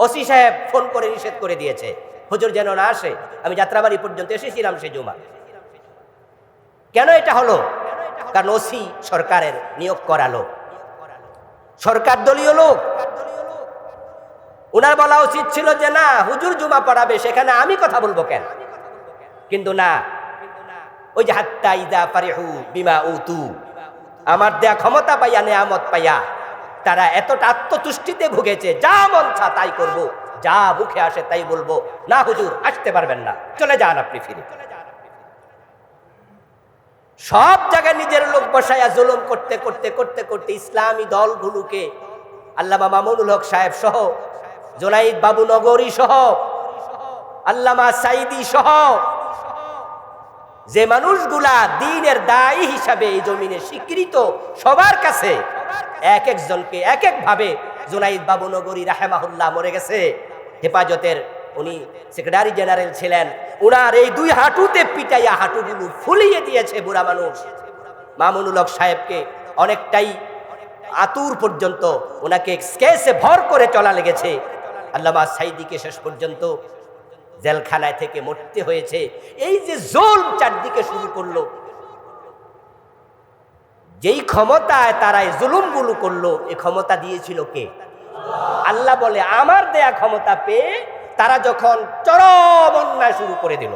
ওসি সাহেব ফোন করে নিষেধ করে দিয়েছে, হুজুর যেন না আসে। আমি যাত্রাবাড়ি পর্যন্ত এসেছিলাম সেই জুমা। কেন এটা হলো? কারণ ওসি সরকারের নিয়োগ করা লোক, সরকার দলীয় লোক। উনার বলা উচিত ছিল যে না, হুজুর জুমা পড়াবে, সেখানে আমি কথা বলবো কেন? কিন্তু না, ওই যে হাত্তা ইদা ফারিহু বিমা উতু, আমার দেয়া ক্ষমতা পাইয়া, নেয়ামত পাইয়া তারা এতটা আত্মতুষ্টিতে ভুগেছে, যা মন চা তাই করব, যা মুখে আসে তাই বলবো। না হুজুর, আসতে পারবেন না, চলে যান আপনি ফিরে। সব জায়গায় নিজের লোক বসাইয়া জুলুম করতে করতে করতে করতে ইসলামী দলগুলোকে, আল্লামা মামুনুল হক সাহেব সহ, জুনাইদ বাবু নগরী সহ, আল্লামা সাইদি সহ, যে মানুষগুলা দ্বীনের দায়ী হিসাবে এই জমিনে স্বীকৃত, সবার কাছে এক একজনকে এক এক ভাবে, জুনাইদ বাবু নগরী রাহেমাহুল্লাহ মরে গেছে, হেফাজতের উনি সেক্রেটারি জেনারেল ছিলেন, উনার এই দুই হাঁটুতে পিটাইয়া হাঁটুগুলো ফুলিয়ে দিয়েছে বুড়া মানুষ। মামুনুল হক সাহেবকে অনেকটাই আতুর পর্যন্ত ওনাকে স্কেচে ভর করে চলা লেগেছে। আল্লামা সাইদিকে শেষ পর্যন্ত জেলখানায় থেকে মরতে হয়েছে। এই যে জুলম চারদিকে শুরু করলো, যেই ক্ষমতায় তারা এই জুলুমগুলো করলো, এই ক্ষমতা দিয়েছিল কে? আল্লাহ বলে, আমার দেয়া ক্ষমতা পেয়ে তারা যখন চরম অন্যায় শুরু করে দিল,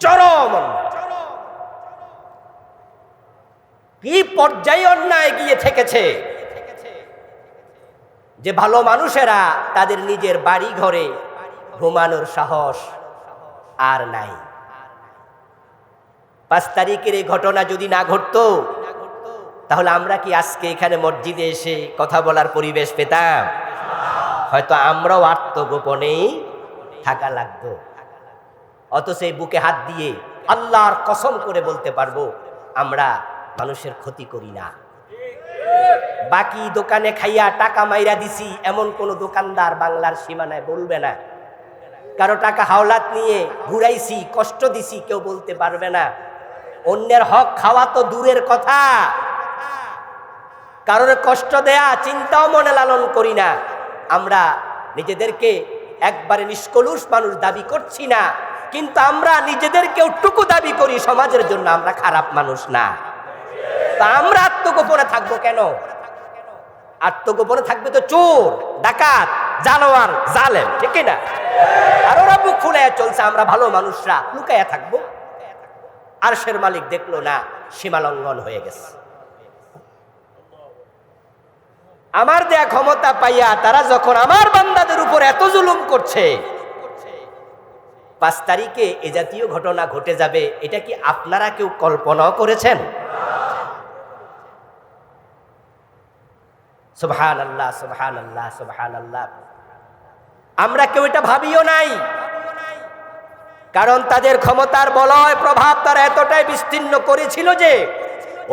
চরম অন্যায়, কি পর্যায়ে অন্যায় গিয়ে থেকেছে যে ভালো মানুষেরা তাদের নিজের বাড়ি ঘরে ঘুমানোর সাহস আর নাই। 5 তারিখের এই ঘটনা যদি না ঘটতো, তাহলে আমরা কি আজকে এখানে মসজিদে এসে কথা বলার পরিবেশ পেতাম? হয়তো আমরাও আত্মগোপনেই থাকা লাগতো। অথচ এই বুকে হাত দিয়ে আল্লাহর কসম করে বলতে পারবো, আমরা মানুষের ক্ষতি করি না। বাকি দোকানে খাইয়া টাকা মাইরা দিছি এমন কোন দোকানদার বাংলার সীমানায় বলবে না। কারো টাকা হাওলাত নিয়ে ঘুরাইছি, কষ্ট দিছি, কেউ বলতে পারবে না। অন্যের হক খাওয়া তো দূরের কথা, কারোর কষ্ট দেয়া চিন্তাও মনে লালন করি না। আমরা নিজেদেরকে একবারে নিষ্কলুষ মানুষ দাবি করছি না, কিন্তু আমরা নিজেদেরকে টুকু দাবি করি সমাজের জন্য আমরা খারাপ মানুষ না। তা আমরা আত্মগোপনে থাকবো কেন? আত্মগোপনে থাকবে তো চোর, ডাকাত, জানোয়ার, জালেম, ঠিক না? আর ওরা বুক খুলে চলছে, আমরা ভালো মানুষরা লুকায়া থাকবো। আরশের মালিক দেখলো না, সীমা লঙ্ঘন হয়ে গেছে। আমার দেয়া ক্ষমতা পাইয়া তারা যখন আমার বান্দাদের উপর এত জুলুম করছে, 5 তারিখে এ জাতীয় ঘটনা ঘটে যাবে, এটা কি আপনারা কেউ কল্পনাও করেছেন? সুবহানাল্লাহ, সুবহানাল্লাহ, সুবহানাল্লাহ। আমরা কেউ এটা ভাবিও নাই, কারণ তাদের ক্ষমতার বলয় প্রভাব তারা এতটাই বিস্তীর্ণ করেছিল যে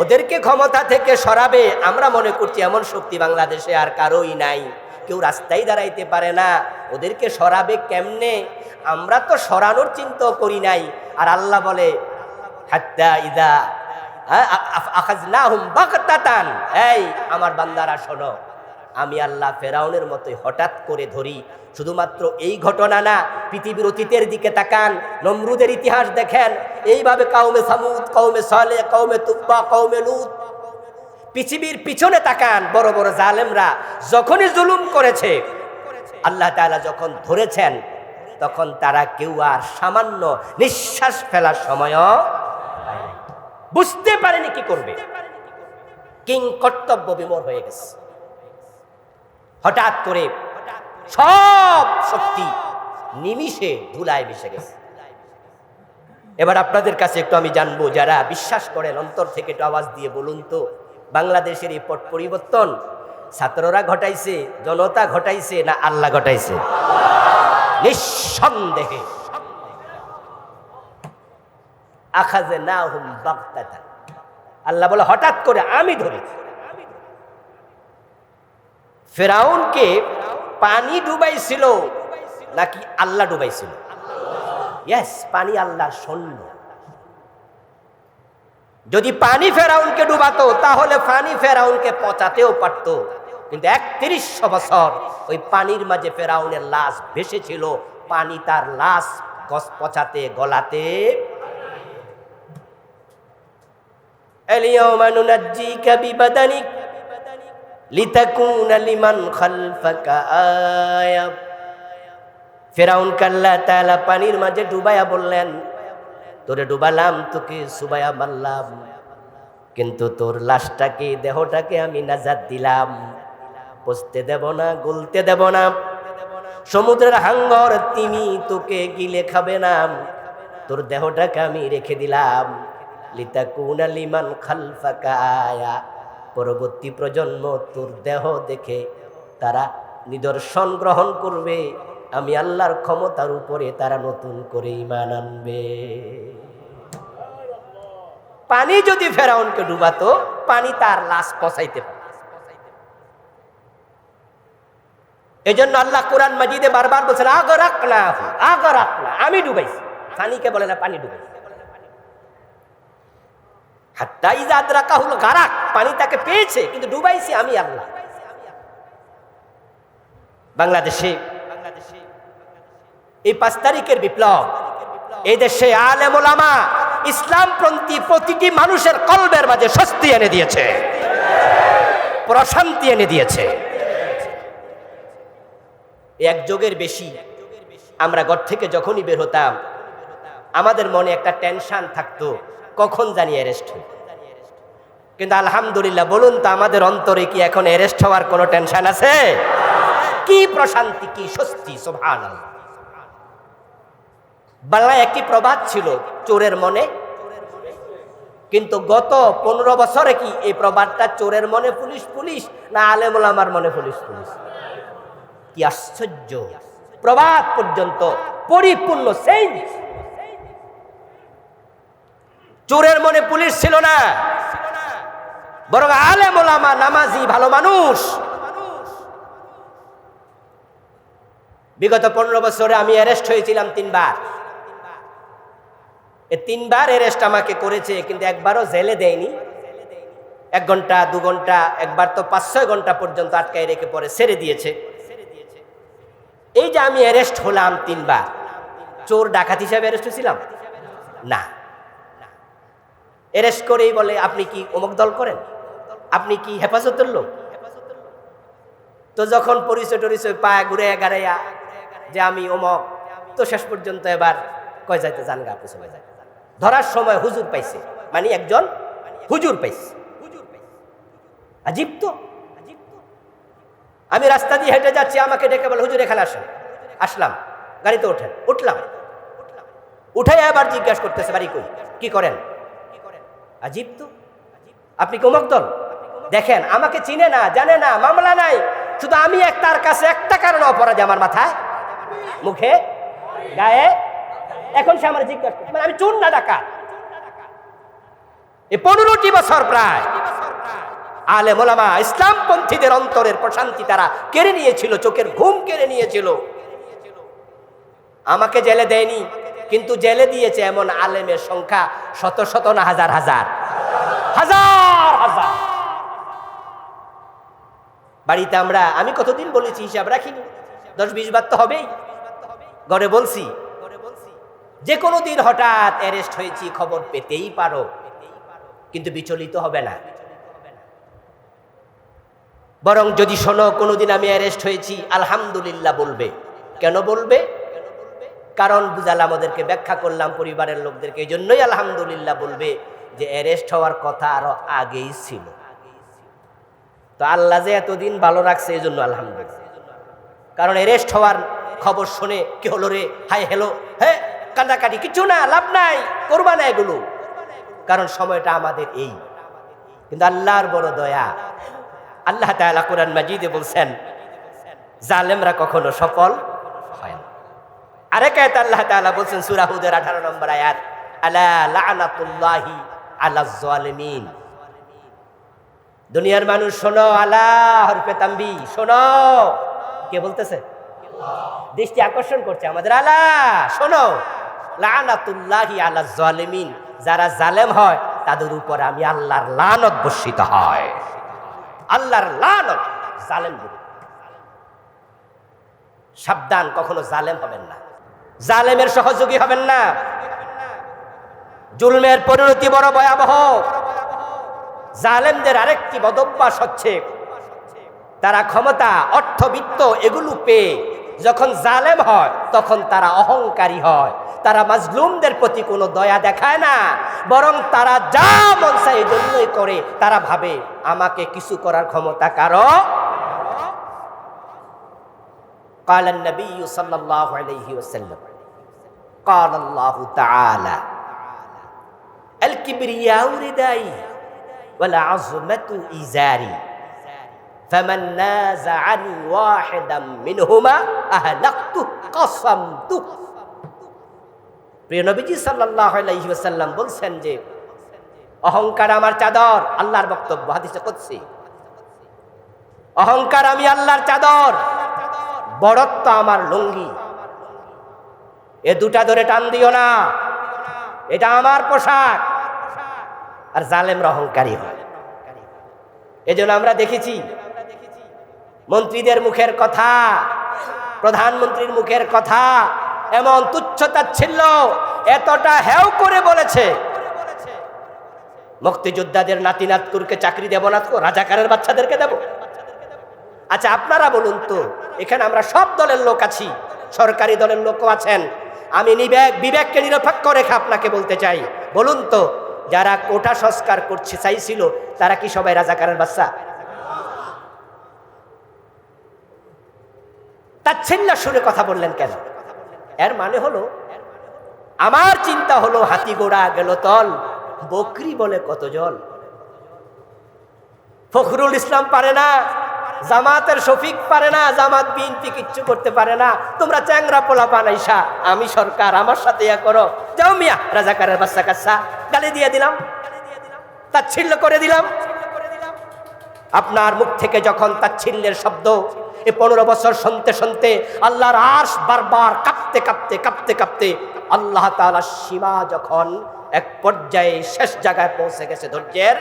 ওদেরকে ক্ষমতা থেকে সরাবে আমরা মনে করছি এমন শক্তি বাংলাদেশে আর কারোই নাই। কেউ রাস্তায় দাঁড়াইতে পারে না, ওদেরকে সরাবে কেমনে? আমরা তো সরানোর চিন্তা করি নাই। আর আল্লাহ বলে, হাত্তা ইদা আখাযনাহুম বাগতাতান, এই আমার বান্দারা শোনো, আমি আল্লাহ ফেরাউনের মতোই হঠাৎ করে ধরি। শুধুমাত্র এই ঘটনা না, পৃথিবীর অতীতের দিকে তাকান, নমরুদের ইতিহাস দেখেন, এইভাবে কাউমে সামুদ, কাউমে সালেহ, কাউমে তুব্বা, কাউমে লূত, পৃথিবীর পিছনে তাকান, বড় বড় জালেমরা যখনই জুলুম করেছে, আল্লাহ তাআলা যখন ধরেছেন, তখন তারা কেউ আর সামান্য নিঃশ্বাস ফেলার সময়ও বুঝতে পারেনি কি করবে। কিং কর্তব্য বিমূঢ় হয়ে গেছে। হঠাৎ করে সব শক্তি নিমিষে ধুলায় মিশে গেছে। এবার আপনাদের কাছে একটু আমি জানবো, যারা বিশ্বাস করেন অন্তর থেকে একটু আওয়াজ দিয়ে বলুন তো, বাংলাদেশের এই পট পরিবর্তন ছাত্ররা ঘটাইছে, জনতা ঘটাইছে, না আল্লাহ ঘটাইছে? নিঃসন্দেহে আখাযনাহুম বাগতাতান, আল্লাহ বলে হঠাৎ করে আমি ধরেছি। ফেরাউনকে পানি ডুবাইছিল নাকি আল্লাহ ডুবাইছিল? ইয়েস, পানি আল্লাহর সৈন্য। যদি পানি ফেরাউনকে ডুবাতো তাহলে পানি ফেরাউনকে পচাতেও পারত, কিন্তু 3100 বছর ওই পানির মাঝে ফেরাউনের লাশ ভেসেছিল, পানি তার লাশ পচাতে গলাতে। আল-ইয়াওমা নুনাজ্জিকা বিবাদানিক লিতাকুনা লিমান খালফাকা আয়া। ফিরআউনকে আল্লাহ তাআলা পানির মাঝে ডুবাইয়া বললেন, তোরে ডুবালাম, তোকে সুবাইয়া মারলাম, কিন্তু তোর লাশটাকে, দেহটাকে আমি নাজাত দিলাম, পচতে দেব না, গলতে দেব না। সমুদ্রের হাঙ্গর তিমি তোকে গিলে খাবে না, তোর দেহটাকে আমি রেখে দিলাম। লিতাকুনা লিমান খালফাকা আয়া, পরবর্তী প্রজন্ম তোর দেহ দেখে তারা নিদর্শন গ্রহণ করবে, আমি আল্লাহর ক্ষমতার উপরে তারা নতুন করে ঈমান আনবে। পানি যদি ফেরাউনকে ডুবাতো, পানি তার লাশ পচাইতে পারে। এজন্য আল্লাহ কোরআন মাজিদে বারবার বলছেন আগরাকনাহু, আগরাকনা, আমি ডুবাইছি। পানিকে বলে না, পানি ডুবাইছি। হাত্তা ইযা আদরাকাহুল গারাক, পানি তাকে পেয়েছে, কিন্তু ডুবাইছি আমি আল্লাহ। বাংলাদেশে এই ৫ তারিখের বিপ্লব, এই দেশে আলেম ওলামা ইসলামপন্থী প্রতিটি মানুষের কলবের মাঝে স্বস্তি এনে দিয়েছে, প্রশান্তি এনে দিয়েছে। এক যুগের বেশি আমরা ঘর থেকে যখনই বের হতাম, আমাদের মনে একটা টেনশন থাকতো, কখন জানি অ্যারেস্ট হই। কিন্তু আলহামদুলিল্লাহ, বলুন তো আমাদের অন্তরে কি এখন অ্যারেস্ট হওয়ার কোনো টেনশন আছে? কি প্রশান্তি, কি স্বস্তি, সুবহানাল্লাহ। বাংলায় একটি প্রবাদ ছিল, চোরের মনে, কিন্তু গত 15 বছরে কি এই প্রবাদটা চোরের মনে পুলিশ পুলিশ, না আলেম ওলামার মনে পুলিশ পুলিশ? কি আশ্চর্য, প্রবাদ পর্যন্ত পরিপূর্ণ চেঞ্জ। চোরের মনে পুলিশ ছিল না, বরং আলেম ওলামা, নামাজি, ভালো মানুষ। বিগত 15 বছরে আমি অ্যারেস্ট হয়েছিলাম 3 বার। এই 3 বার অ্যারেস্ট আমাকে করেছে, কিন্তু একবারও জেলে দেয়নি। 1 ঘন্টা 2 ঘন্টা, একবার তো 5-6 ঘন্টা পর্যন্ত আটকায় রেখে পরে ছেড়ে দিয়েছে। এই যে আমি অ্যারেস্ট হলাম 3 বার, চোর ডাকাত হিসাবে অ্যারেস্ট হয়েছিলাম না। অ্যারেস্ট করেই বলে আপনি কি অমুক দল করেন, আপনি কি হেফাজতের লোক। তো যখন পরিচয় টরিচয় পায়, ঘুরে গাড়াইয়া যে আমি অমুক, তো শেষ পর্যন্ত এবার কয় যাইতে জান গা, আপনি সবাই যায়। ধরার সময় হুজুর পাইছে, মানে একজন হুজুর পাইছে। আজীব তো। আমি রাস্তা দিয়ে হেঁটে যাচ্ছি, আমাকে ডেকে বলে হুজুর এখানে আসেন। আসলাম, গাড়িতে ওঠেন, উঠলাম, উঠে আবার জিজ্ঞাসা করতেছে বাড়ি কই, কি করেন। আজীব তো, আপনি কি অমুক দল? দেখেন আমাকে চিনে না, জানে না, মামলা নাই, শুধু আমি তার কাছে একটা কারণ অপরাধী আমার মাথায়, মুখে, গায়ে। এখন সে আমার জিজ্ঞাসা করছে, মানে আমি চোর না ডাকাত। এই 15টি বছর প্রায় আলেম ওলামা ইসলামপন্থীদের অন্তরের প্রশান্তি তারা কেড়ে নিয়েছিল, চোখের ঘুম কেড়ে নিয়েছিল। আমাকে জেলে দেয়নি, কিন্তু জেলে দিয়েছে এমন আলেমের সংখ্যা শত শত না হাজার হাজার হাজার হাজার। বাড়িতে আমি কতদিন বলেছি হিসাব রাখিনি, 10-20 বার তো হবেই। ঘরে বলছি, যে কোনো দিন হঠাৎ অ্যারেস্ট হয়েছি খবর পেতেই পারো, কিন্তু বিচলিত হবে না। বরং যদি শোনো কোনোদিন আমি অ্যারেস্ট হয়েছি, আলহামদুলিল্লাহ বলবে। কেন বলবে? কারণ বুঝালাম, ওদেরকে ব্যাখ্যা করলাম, পরিবারের লোকদেরকে, এই জন্যই আলহামদুলিল্লাহ বলবে যে অ্যারেস্ট হওয়ার কথা আরো আগেই ছিল। তো আল্লাহ যে এতদিন ভালো রাখছে, এই জন্য আলহামদুলিল্লাহ। কারণ অ্যারেস্ট হওয়ার খবর শুনে কি হলো রে, হাই হ্যালো, হ্যাঁ কান্দাকাটি, কিছু না, লাভ নাই, করবা না এগুলো, কারণ সময়টা আমাদের এই। কিন্তু আল্লাহর বড় দয়া, আল্লাহ তাআলা কোরআন মাজিদে বলছেন জালেমরা কখনো সফল হয় না। আরেক আয়াতে আল্লাহ তাআলা বলছেন সূরা হুদের 18 নম্বর আয়াত, আলা লানাতুল্লাহি আলাজ জালিমিন। দুনিয়ার মানুষ শোনো, আলা হরফে তানবি, শোনো। কে বলতেছে? দৃষ্টি আকর্ষণ করছে আমাদের, আলা শোনো, লানাতুল্লাহি আলাজ জালিমিন, যারা জালেম হয় তাদের উপর আমি আল্লাহর লানত বর্ষিত হয়। আল্লাহর লানত জালেম। সাবধান, কখনো জালেম হবেন না, জালেমের সহযোগী হবেন না। জুলমের পরিণতি বড় ভয়াবহ। জালেমদের আরেকটি বদভ্যাস হচ্ছে তারা ক্ষমতা, অর্থবিত্ত এগুলো পেয়ে যখন জালেম হয় তখন তারা অহংকারী হয়। তারা মাজলুমদের প্রতি কোনো দয়া দেখায় না, বরং তারা যা মন চায় এই জন্যই করে। তারা ভাবে আমাকে কিছু করার ক্ষমতা কারো। قال النبي صلى الله عليه وسلم قال الله تعالى الكبرياء ردائي والعظمة إزاري فمن نازعني واحدا منهما أهلكته قسمته। প্রিয় নবীজি সাল্লাল্লাহু আলাইহি ওয়াসাল্লাম বলছেন যে অহংকার আমার চাদর। আল্লাহর বক্তব্য, হাদিসে কুদসি। অহংকার আমি আল্লাহর চাদর, বড়ত্ব আমার লুঙ্গি। এ দুটা ধরে টান দিও না, এটা আমার পোশাক। আর জালেমরা অহংকারী হয়। এজন্য আমরা দেখেছি মন্ত্রীদের মুখের কথা, প্রধানমন্ত্রীর মুখের কথা এমন তুচ্ছতাচ্ছিল্য এতটা হেও করে বলেছে, মুক্তিযোদ্ধাদের নাতি নাতকুরকে চাকরি দেব না তো রাজাকারের বাচ্চাদেরকে দেব। আচ্ছা আপনারা বলুন তো, এখানে আমরা সব দলের লোক আছি, সরকারি দলের লোকও আছেন। আমি বিবেককে নিরপেক্ষ রেখে আপনাকে বলতে চাই, বলুন তো যারা কোটা সংস্কার করছে চাইছিল তারা কি সবাই রাজাকারের বাচ্চা? তাচ্ছিল্য সুরে কথা বললেন কেন? এর মানে হলো, আমার চিন্তা হলো হাতি ঘোড়া গেল তল, বকরি বলে কত জল। ফখরুল ইসলাম পারে না, জামাতের শফিক পারে না, জামাত বিএনপি কিচ্ছু করতে পারে না। তোমরা চ্যাংরা পোলা বানাইসা, আমি সরকার, আমার সাথে ইয়া করো, যাও মিয়া রাজাকারের বাচ্চা কাচ্চা। গালি দিয়ে দিলাম, তাচ্ছিল্য করে দিলাম। আপনার মুখ থেকে যখন তাচ্ছিল্যের শব্দ এই 15 বছর শুনতে শুনতে আল্লাহর আরশ বারবার কাঁপতে কাঁপতে কাঁপতে কাঁপতে আল্লাহ তাআলার সীমা যখন এক পর্যায়ে শেষ জায়গায় পৌঁছে গেছে ধৈর্যের,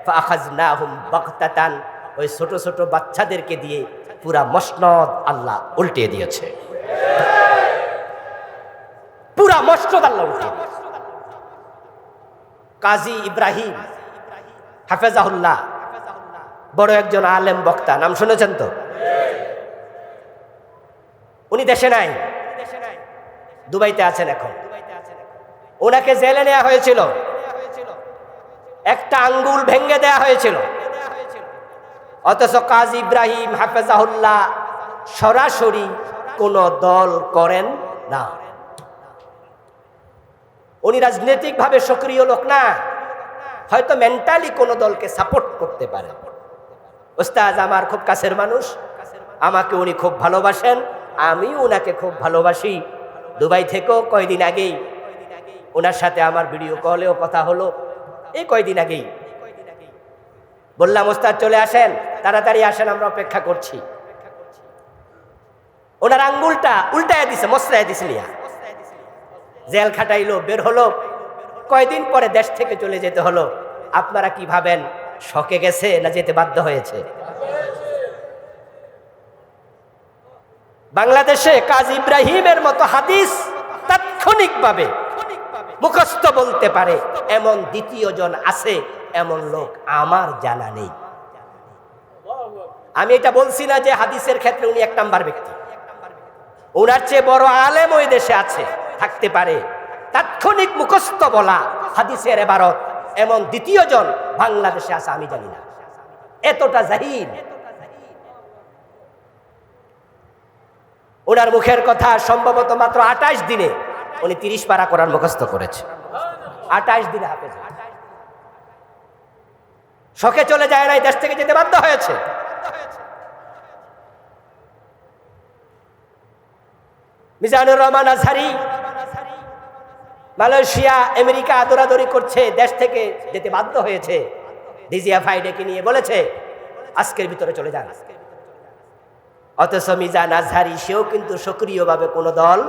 ফাআখাযনাহুম বাগতাতান, ওই ছোট ছোট বাচ্চাদেরকে দিয়ে পুরা মসনদ আল্লাহ উল্টে দিয়েছে। পুরা মসনদ আল্লাহ উল্টে দিয়েছে। কাজী ইব্রাহিম হাফেজাহুল্লাহ বড় একজন আলেম বক্তা, নাম শুনেছেন তো? উনি দেশে নাই, দুবাইতে আছেন এখন। ওনাকে জেলে নেওয়া হয়েছিল, একটা আঙ্গুল ভেঙে দেয়া হয়েছিল। অথচ কাজী ইব্রাহিম হাফেজাহুল্লাহ সরাসরি কোন দল করেন না। উনি রাজনৈতিকভাবে সক্রিয় লোক না, হয়তো মেন্টালি কোন দলকে সাপোর্ট করতে পারে। ওস্তাদ আমার খুব কাছের মানুষ, আমাকে উনি খুব ভালোবাসেন, আমিও ওনাকে খুব ভালোবাসি। দুবাই থেকেও কয়দিন আগেই ওনার সাথে আমার ভিডিও কলেও কথা হলো। এই কয়দিন আগেই বললাম ওস্তাদ চলে আসেন, তাড়াতাড়ি আসেন, আমরা অপেক্ষা করছি। ওনার আঙ্গুলটা উল্টায় দিছে, মসরায় দিছে, নিয়া জেল খাটাইলো, বের হলো। কয়দিন পরে দেশ থেকে চলে যেতে হলো। আপনারা কি ভাবেন, শকে গেছে না যেতে বাধ্য হয়েছে? বাংলাদেশে কাজী ইব্রাহিমের মতো হাদিস তাৎক্ষণিকভাবে মুখস্থ বলতে পারে এমন দ্বিতীয় জন আছে, এমন লোক আমার জানা নেই। আমি এটা বলছি না যে হাদিসের ক্ষেত্রে উনি 1 নাম্বার ব্যক্তি, ওনার চেয়ে বড় আলেম ওই দেশে আছে, থাকতে পারে। তাৎক্ষণিক মুখস্থ বলা হাদিসের ইবারত এমন দ্বিতীয় জন বাংলাদেশে আছে আমি জানি না, এতটা জাহিল। ওনার মুখের কথা সম্ভবত মাত্র 28 দিনে উনি 30 পারা কোরআন মুখস্থ করেছে। 28 দিনে হাফেজ, শখে চলে যায় নাই, দেশ থেকে যেতে বাধ্য হয়েছে। মিজানুর রহমান আজহারি মালয়েশিয়া আমেরিকা দৌড়াদৌড়ি করছে, দেশ থেকে যেতে বাধ্য হয়েছে। ডিজিএফআই ডেকে নিয়ে বলেছে আজকের ভিতরে চলে যান। অথচ মিজান আজহারি সেও কিন্তু সক্রিয়ভাবে কোনো দল,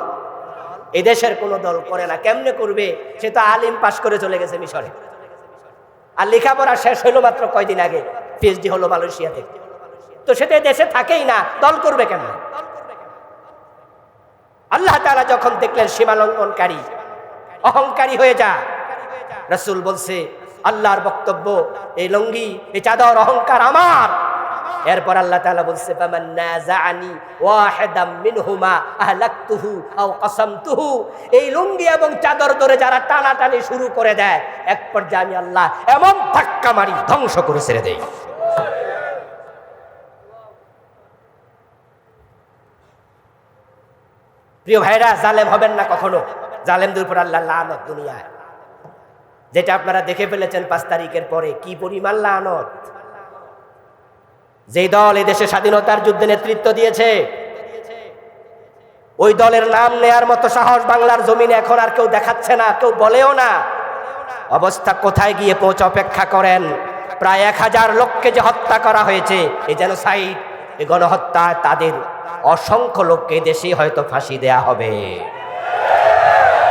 এদেশের কোনো দল করে না। কেমনে করবে? সে তো আলিম পাশ করে চলে গেছে মিশরে, আর লেখাপড়া শেষ হইল মাত্র কয়দিন আগে, পিএইচডি হলো মালয়েশিয়া থেকে। তো সেটা দেশে থাকেই না, দল করবে কেন? আল্লাহ তাআলা যখন দেখলেন সীমালঙ্ঘনকারী, অহংকারী হয়ে যা, রাসূল বলছে আল্লাহর বক্তব্য, এই লুঙ্গি, এই চাদর, অহংকার আমার। এরপর আল্লাহ তাআলা বলছে ফামান নাযাআনি ওয়াহিদাম মিনহুমা আহলাকতুহু আও কাসামতুহু। এই লুঙ্গি এবং চাদর ধরে যারা টানাটানি শুরু করে দেয়, এক পর্যায়ে আমি আল্লাহ এমন ধাক্কা মারি ধ্বংস করে ছেড়ে দেই। প্রিয় ভাইরা, জালেম হবেন না কখনো। জালেমদের উপর আল্লাহ লানত দুনিয়ায়, যেটা আপনারা দেখে ফেলেছেন 5 তারিখের পরে কি পরিমাণ লানত। যেই দল এই দেশে স্বাধীনতার যুদ্ধে নেতৃত্ব দিয়েছে, ওই দলের নাম নেয়ার মতো সাহস বাংলার জমিনে এখন আর কেউ দেখাচ্ছে না, কেউ বলেও না। অবস্থা কোথায় গিয়ে পৌঁছে অপেক্ষা করেন। প্রায় 1000 লোককে যে হত্যা করা হয়েছে, এই জেনোসাইড, এই গণহত্যা, তাদের অসংখ্য লোককে দেশে হয়তো ফাঁসি দেয়া হবে।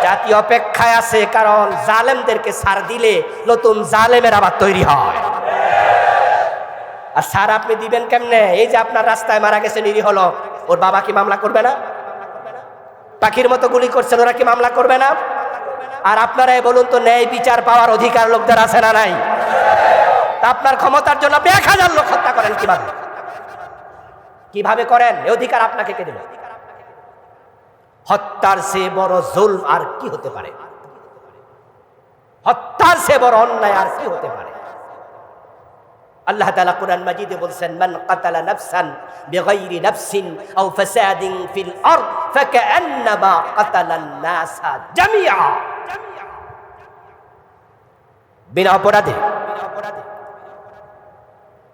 জাতি অপেক্ষায় আছে, কারণ জালেমদেরকে ছাড় দিলে নতুন জালেমের আবার তৈরি হয়। আর ছাড় আপনি দিবেন কেমনে? এই যে আপনার রাস্তায় মারা গেছে নিরীহ লোক, ওর বাবা কি মামলা করবে না? পাখির মতো গুলি করছেন, ওরা কি মামলা করবে না? আর আপনারাই বলুন তো, ন্যায় বিচার পাওয়ার অধিকার লোকদের আছে না নাই? তা আপনার ক্ষমতার জন্য আপনি 1000 লোক হত্যা করেন কিভাবে? কিভাবে করেন? এই অধিকার আপনাকে কে দিল? হত্যার চেয়ে বড় জুলম আর কি হতে পারে? হত্যার চেয়ে বড় অন্যায় আর কি হতে পারে? আল্লাহ তাআলা কুরআন মাজিদে বলছেন, মান কাতালা নাফসান বিগাইরি নাফসিন আও ফাসাদিন ফিল আরদ ফাকান্নামা কাতালান নাসা জামিআ। বিনা অপরাধে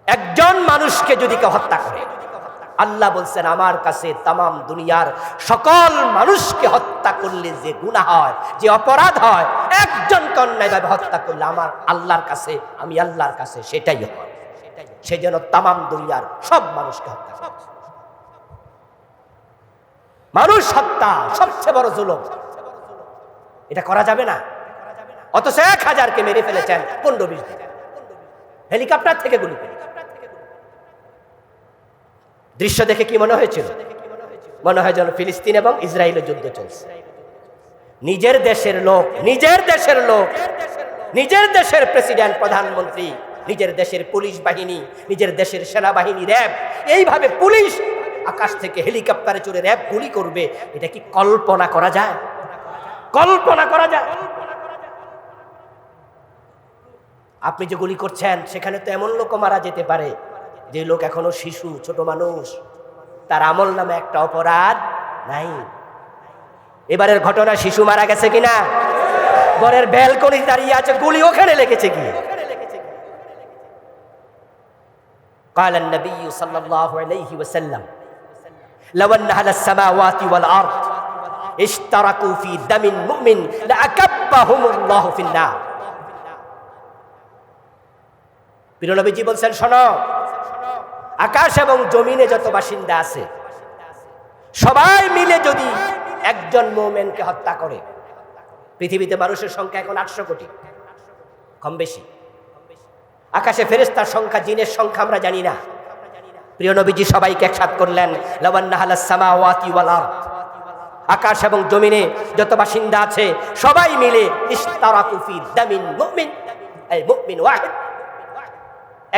একজন মানুষকে যদি কেউ হত্যা করে, আল্লাহ বলছেন আমার কাছে তামাম দুনিয়ার সকল মানুষকে হত্যা করলে যে গুনাহ হয়, যে অপরাধ হয়, একজনকে অন্যায়ভাবে হত্যা করলে আমার আল্লাহর কাছে, আমি আল্লাহর কাছে সেটাই হয়। সেজন্য তামাম দুনিয়ার সব মানুষকে হত্যা করে। মানুষ হত্যা সবচেয়ে বড় জুলুম, এটা করা যাবে না। অথচ 1000কে মেরে ফেলেছেন 15-20 দিন, হেলিকপ্টার থেকে গুলি করে। দৃশ্য দেখে কি মনে হয়েছিল? মনে হয় যেন ফিলিস্তিন এবং ইসরায়েলের যুদ্ধ চলছে। নিজের দেশের লোক, নিজের দেশের লোক, নিজের দেশের প্রেসিডেন্ট, প্রধানমন্ত্রী, নিজের দেশের পুলিশ বাহিনী, নিজের দেশের সেনাবাহিনী, র্যাব, এইভাবে পুলিশ আকাশ থেকে হেলিকপ্টারে চড়ে র্যাব গুলি করবে, এটা কি কল্পনা করা যায়? কল্পনা করা যায়? আপনি যে গুলি করছেন, সেখানে তো এমন লোক মারা যেতে পারে যে লোক এখনো শিশু, ছোট মানুষ, তার আমল নামে একটা অপরাধ নাই। এবারের ঘটনা শিশু মারা গেছে কিনা? ঘরের ব্যালকনি দাঁড়িয়ে আছে, গুলি ওখানে লেগেছে কি? قال النبي صلى الله عليه وسلم لو ان اهل السماوات والارض اشتركوا في دم المؤمن لاكبهم الله في النار। প্রিয় নবীজি বলছেন, শোনো, আকাশ এবং জমিনে যত বাসিন্দা আছে সবাই মিলে যদি একজন মুমিনকে হত্যা করে, পৃথিবীতে মানুষের সংখ্যা এখন 800 কোটি, কম বেশি। আকাশে ফেরেশতার সংখ্যা, জিনের সংখ্যা আমরা জানি না। প্রিয় নবীজি সবাইকে একসাথ করলেন, লাওয়ান্না আলাস সামাওয়াতি ওয়াল আরদ, আকাশ এবং জমিনে যত বাসিন্দা আছে সবাই মিলে ইশতারাকু ফি দামিন মুমিন, এই মুমিন ওয়াহিদ,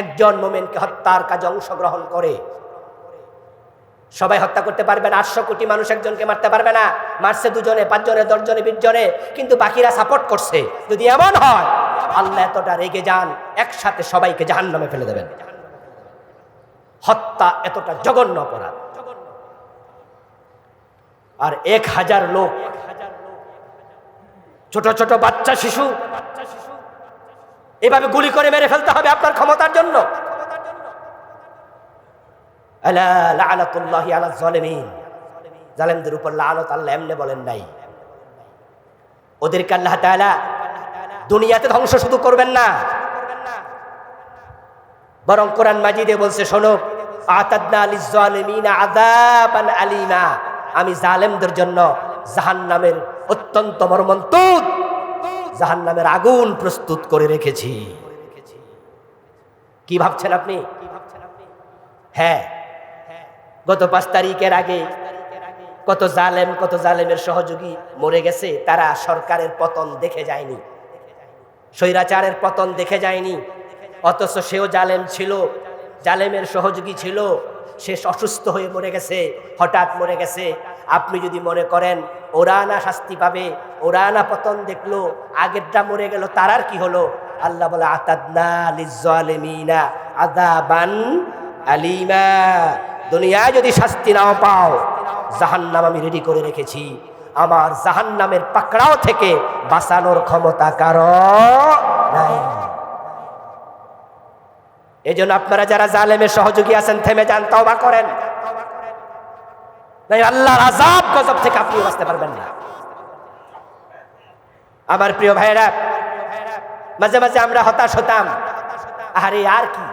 একজন মুমিনকে হত্যার কাজে অংশগ্রহণ করে। সবাই হত্যা করতে পারবে না, 800 কোটি মানুষ একজনকে মারতে পারবে না। মারছে 2 জনে, 5 জনে, 10 জনে, 20 জনে, কিন্তু বাকিরা সাপোর্ট করছে। যদি এমন হয়, আল্লাহ এতটা রেগে যান, একসাথে সবাইকে জাহান্নামে ফেলে দেবেন। হত্যা এতটা জঘন্য অপরাধ। আর 1000 লোক, ছোট ছোট বাচ্চা, শিশু, এভাবে গুলি করে মেরে ফেলতে হবে আপনার ক্ষমতার জন্য? আলা লানাতুল্লাহি আলা যালিমিন, জালেমদের উপর লানত আল্লাহ এমনি বলেন নাই। ওদেরকে আল্লাহ তাআলা দুনিয়াতে ধ্বংস শুধু করবেন না, বরং কোরআন মাজিদে বলছে, শোনো, আতাদনা লিয-যালিমিনা আযাবান আলীমা, আমি জালেমদের জন্য জাহান্নামের অত্যন্ত মর্মন্তুদ জাহান্নামের আগুন প্রস্তুত করে রেখেছি। কি ভাবছেন আপনি? হ্যাঁ, গত 5 তারিখের আগে কত জালেম, কত জালেমের সহযোগী মরে গেছে, তারা সরকারের পতন দেখে যায়নি। স্বৈরাচারের পতন দেখে যায়নি, অথচ সেও জালেম ছিল, জালেমের সহযোগী ছিল। সে অসুস্থ হয়ে মরে গেছে, হঠাৎ মরে গেছে। আপনি যদি মনে করেন ওরা না শাস্তি পাবে, ওরা না পতন দেখলো, আগেরটা মরে গেল, তার আর কি হলো? আল্লাহ বলে আতাদনা লিজ্জালিমিনা আযাবান আলিমা। দুনিয়ায় যদি শাস্তি নাও পাও, জাহান্নাম আমি রেডি করে রেখেছি। আমার জাহান্নামের পাকড়াও থেকে বাঁচানোর ক্ষমতা কারো নাই। এজন্য আপনারা যারা জালেমের সহযোগী আছেন, থেমে যান, তওবা করেন। নাই আল্লাহর আযাব গজব থেকে আপনি বাঁচতে পারবেন না। আমার প্রিয় ভাইরা, মাঝে মাঝে আমরা হতাশ হতাম, আরে আর কি।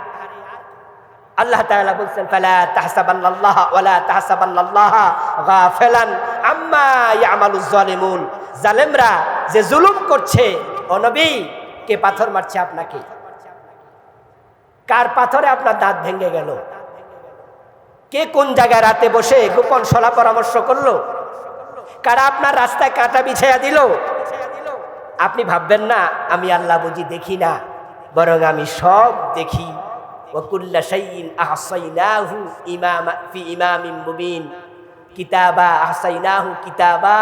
আল্লাহ তাআলা বলছেন ফালা তাহসাবান্নাল্লাহা ওয়ালা তাহসাবান্নাল্লাহা গাফিলান আম্মা ইয়ামালুজ জালিমুন। জালেমরা যে জুলুম করছে, ও নবী, কে পাথর মারছে আপনাকে? কার পাথরে আপনার দাঁত ভেঙে গেল? কে কোন জায়গায় রাতে বসে গোপন সলা পরামর্শ করলো? কারা আপনার রাস্তায় কাঁটা বিছাইয়া দিল? আপনি ভাববেন না আমি আল্লাহ বুঝি দেখি না, বরং আমি সব দেখি। ওয়াকুল্লা শাইইন আহসাইনাহু ফি ইমামিন মুবিন। কিতাবা আহসাইনাহু কিতাবা,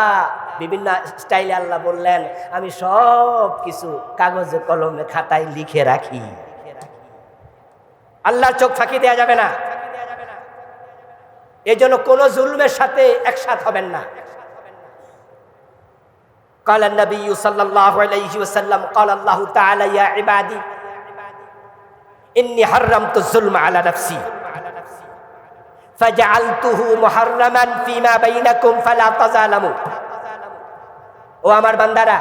বিভিন্ন স্টাইলে আল্লাহ বললেন আমি সব কিছু কাগজে কলমে খাতায় লিখে রাখি। আল্লাহর চোখ ফাঁকি দেওয়া যাবে না। এই জন্য কোন জুলমের সাথে একসাথ হবেন না। قال النبي صلى الله عليه وسلم قال الله تعالى يا عبادي إني حرمت الظلم على نفسي فجعلته محرما فيما بينكم فلا تظالموا। ও আমার বান্দারা,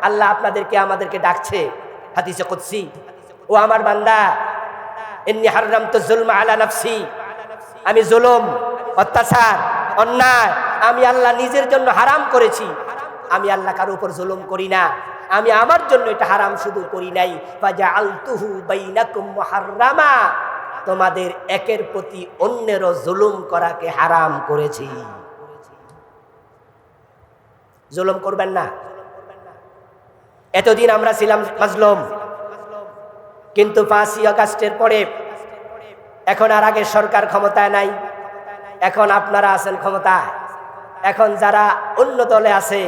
আল্লাহ আপনাদেরকে আমাদেরকে ডাকছে হাদিসে কুদসি, ও আমার বান্দা, ইন্নী হাররামতু যুলমা আলা নাফসি, আমি জুলুম, অত্যাচার, অন্যায় আমি আল্লাহ নিজের জন্য হারাম করেছি। আমি আল্লাহ কারো উপর জুলুম করি না, আমি আমার জন্য এটা হারাম শুধু করি নাই, ফাজআলতুহু বাইনাকুম মুহাররামা, তোমাদের একের প্রতি অন্যেরও জুলুম করাকে হারাম করেছি। জুলুম করবেন না। এতদিন আমরা ছিলাম মাজলুম, কিন্তু 5ই আগস্টের পরে এখন আর আগের সরকার ক্ষমতায় নাই, এখন আপনারা আছেন ক্ষমতায়। এখন যারা অন্য দলে আছে,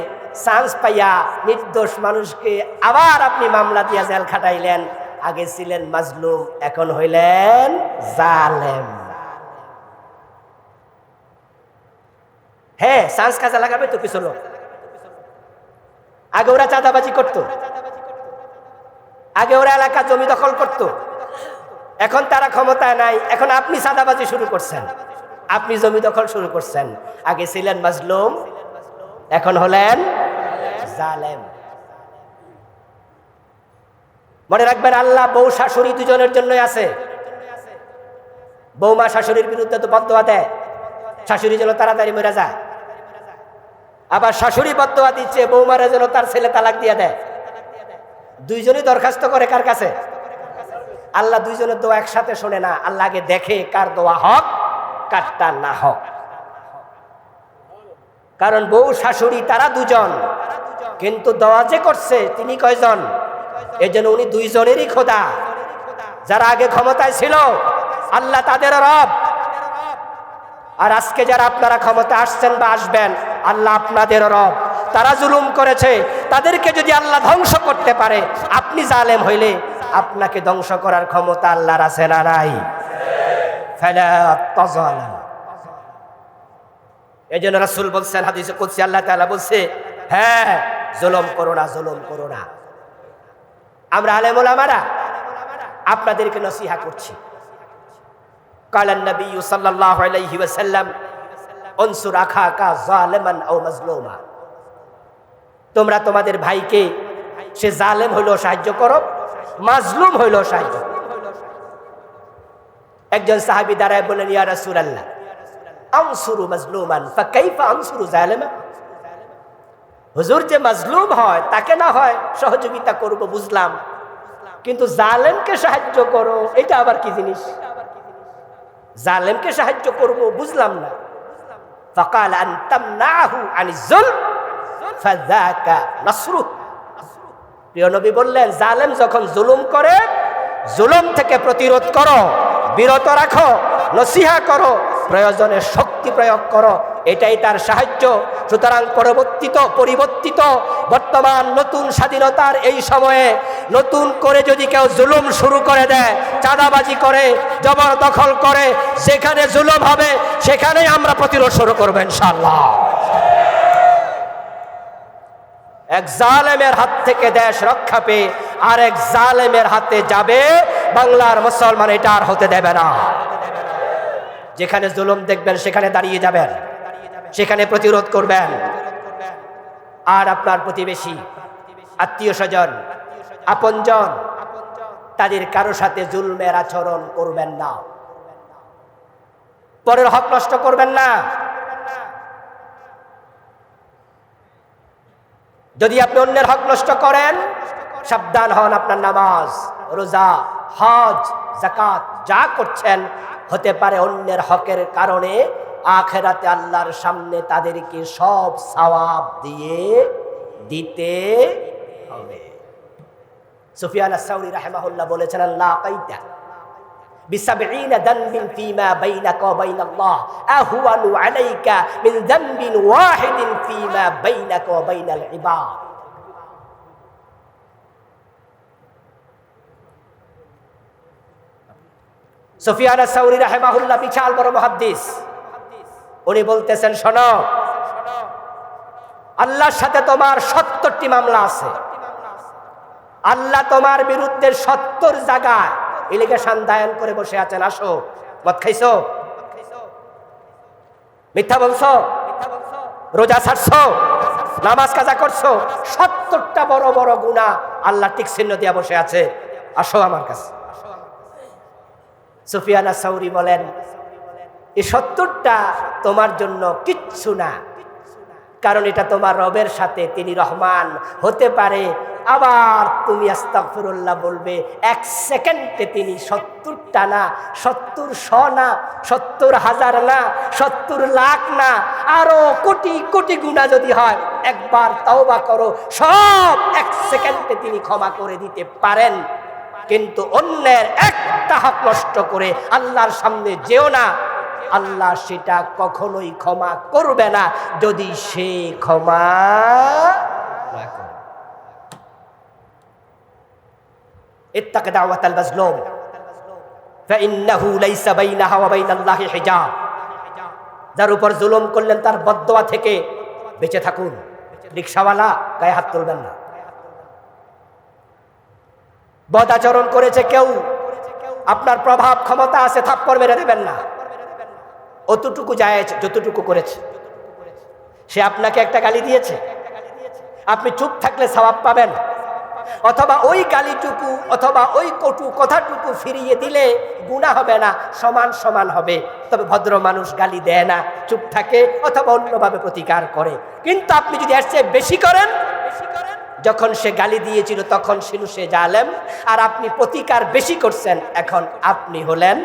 চান্স পাইয়া নির্দোষ মানুষকে আবার আপনি মামলা দিয়া জেল খাটাইলেন। আগে ছিলেন মাজলুম, এখন হইলেন জালেম। হ্যাঁ, চান্স কাজে লাগাবে তো কিছু লোক। আগে ওরা চাঁদাবাজি করত, আগে ওরা এলাকা জমি দখল করত, এখন তারা ক্ষমতায় নাই, এখন আপনি চাঁদাবাজি শুরু করছেন, আপনি জমি দখল শুরু করছেন। আগে ছিলেন মাজলুম, এখন হলেন জালেম। মনে রাখবেন আল্লাহ বউ শাশুড়ি দুজনের জন্যই আছে। বৌমা শাশুড়ির বিরুদ্ধে তো বদদোয়া দেয়, শাশুড়ি যেন তাড়াতাড়ি মরে যায়। আবার শাশুড়ি বদদোয়া দিচ্ছে বৌমারা যেন তার ছেলে তালাক দিয়ে দেয়। দুইজনই দরখাস্ত করে কার কাছে? আল্লাহ দুইজনের দোয়া একসাথে শোনে না, আল্লাহ আগে দেখে কার দোয়া হক কারটা না হক। কারণ বউ শাশুড়ি তারা দুজন, কিন্তু দোয়া যে করছে তিনি কয়জন? এই জন্য উনি দুইজনেরই খোদা। যারা আগে ক্ষমতায় ছিল আল্লাহ তাদের রব, আর আজকে যারা আপনারা ক্ষমতা আসছেন বা আসবেন আল্লাহ আপনাদের রব। তারা জুলুম করেছে, তাদেরকে যদি আল্লাহ ধ্বংস করতে পারে, আপনি জালেম হইলে আপনাকে ধ্বংস করার ক্ষমতা আল্লাহর আছে না নাই? ফালা তাযালাম। এই জন্য রাসূল বলছেন হাদিসে কুদসি, আল্লাহ তাআলা বলছে, হ্যাঁ জুলুম করো না, জুলুম করো না। আমরা আলেম ওলামারা আপনাদেরকে নসিহা করছি। কালান নবী সাল্লাল্লাহু আলাইহি ওয়াসাল্লাম উনসুর আখাকা যালিমান আও মাজলুমা, তোমরা তোমাদের ভাইকে সে জালেম হইলেও সাহায্য করো, মাজলুম হইলেও সাহায্য করো। একজন সাহাবী দাঁড়ায় বললেন, ইয়া রাসূলুল্লাহ আনসুরু মাজলুমান ফাকাইফা আনসুরু জালিমা। হুজুর, যে মাজলুম হয় তাকে না হয় সহযোগিতা করব বুঝলাম, কিন্তু জালেমকে সাহায্য করো এটা আবার কি জিনিস? জালেমকে সাহায্য করব বুঝলাম না। ফাকাল আন তামনাহু আনিজ যুলম ফাযাকা নাসরুহ। প্রিয় নবী বললেন, জালেম যখন জুলুম করে, জুলুম থেকে প্রতিরোধ করো, বিরত রাখো, নসিহা করো, প্রয়োজনে শক্তি প্রয়োগ করো, এটাই তার সাহায্য। সুতরাং পরিবর্তিত বর্তমান নতুন স্বাধীনতার এই সময়ে নতুন করে যদি কেউ জুলুম শুরু করে দেয়, চাঁদাবাজি করে, জবরদখল করে, সেখানে জুলুম হবে, সেখানেই আমরা প্রতিরোধ শুরু করবো ইনশাআল্লাহ। এক জালেমের হাত থেকে দেশ রক্ষা পেয়ে আরেক জালেমের হাতে যাবে, বাংলার মুসলমান এটা আর হতে দেবে না। যেখানে জুলুম দেখবেন সেখানে দাঁড়িয়ে যাবেন, সেখানে প্রতিরোধ করবেন। আর আপনার প্রতিবেশী, আত্মীয় স্বজন, আপনজন, তাদের কারো সাথে জুলমের আচরণ করবেন না, পরের হক নষ্ট করবেন না। যদি আপনি অন্যের হক নষ্ট করেন, সাবধান হন, আপনার নামাজ, রোজা, হজ, যাকাত যা করছেন হতে পারে অন্যের হকের কারণে আখিরাতে আল্লাহর সামনে তাদেরকে সব সওয়াব দিতে হবে। সুফিয়ান আস-সাউরি রাহিমাহুল্লাহ বলেছেন, আল্লাহ কাইতা বিসাবঈনা দানবিন ফীমা বাইনাকা ওয়া বাইনাল্লাহ আহওয়ানু আলাইকা মিন দানবিন ওয়াহিদিন ফীমা বাইনাকা ওয়া বাইনাল ইবাদ। সুফিয়ান আস-সাউরি রাহিমাহুল্লাহ বিশাল বড় মুহাদ্দিস, উনি বলতেছেন, শোনো, আল্লাহর সাথে তোমার ৭০টি মামলা আছে। আল্লাহ তোমার বিরুদ্ধে ৭০ জায়গায় এলিগেশন দায়ের করে বসে আছেন। আসো, মদ খাইছো, মিথ্যা বলছো, রোজা ছাড়ছো, নামাজ কাজা করছো, ৭০টা বড় বড় গুনাহ আল্লাহ টিক চিহ্ন দিয়া বসে আছে, আসো আমার কাছে। সুফিয়ান আস-সাউরি বলেন, এই ৭০টা তোমার জন্য কিচ্ছু না, কারণ এটা তোমার রবের সাথে, তিনি রহমান হতে পারে। আবার তুমি আস্তাগফিরুল্লাহ বলবে, ১ সেকেন্ডে তিনি ৭০টা না, ৭০ না, ৭০,০০০ না, ৭০ লাখ না, আরো কোটি কোটি গুনাহ যদি হয়, একবার তাওবা করো, সব ১ সেকেন্ডে তিনি ক্ষমা করে দিতে পারেন। কিন্তু অন্যের একটা হক নষ্ট করে আল্লাহর সামনে যেও না, আল্লাহ সেটা কখনোই ক্ষমা করবে না যদি সে ক্ষমা না করে। ইত্তাক দাওয়াতাল মাজলুম ফাইন্নাহু লাইসা বাইনাহা ওয়া বাইনাল্লাহি হিজাব। যার উপর জুলুম করলেন তার বদদোয়া থেকে বেঁচে থাকুন। রিকশাওয়ালা, গায়ে হাত তুলবেন না। বদ আচরণ করেছে কেউ, আপনার প্রভাব ক্ষমতা আছে, থাপ্পড় মেরে দেবেন না। অতটুকু জায়েজ যতটুকু করেছে। সে আপনাকে একটা গালি দিয়েছে, আপনি চুপ থাকলে সওয়াব পাবেন, অথবা ওই গালিটুকু অথবা ওই কটু কথাটুকু ফিরিয়ে দিলে গুনাহ হবে না, সমান সমান হবে। তবে ভদ্র মানুষ গালি দেয় না, চুপ থাকে অথবা অন্যভাবে প্রতিকার করে। কিন্তু আপনি যদি এর চেয়ে বেশি করেন, যখন সে গালি দিয়েছিল তখন ছিল সে জালেম, আর আপনি প্রতিকার বেশি করছেন, এখন আপনি হলেন।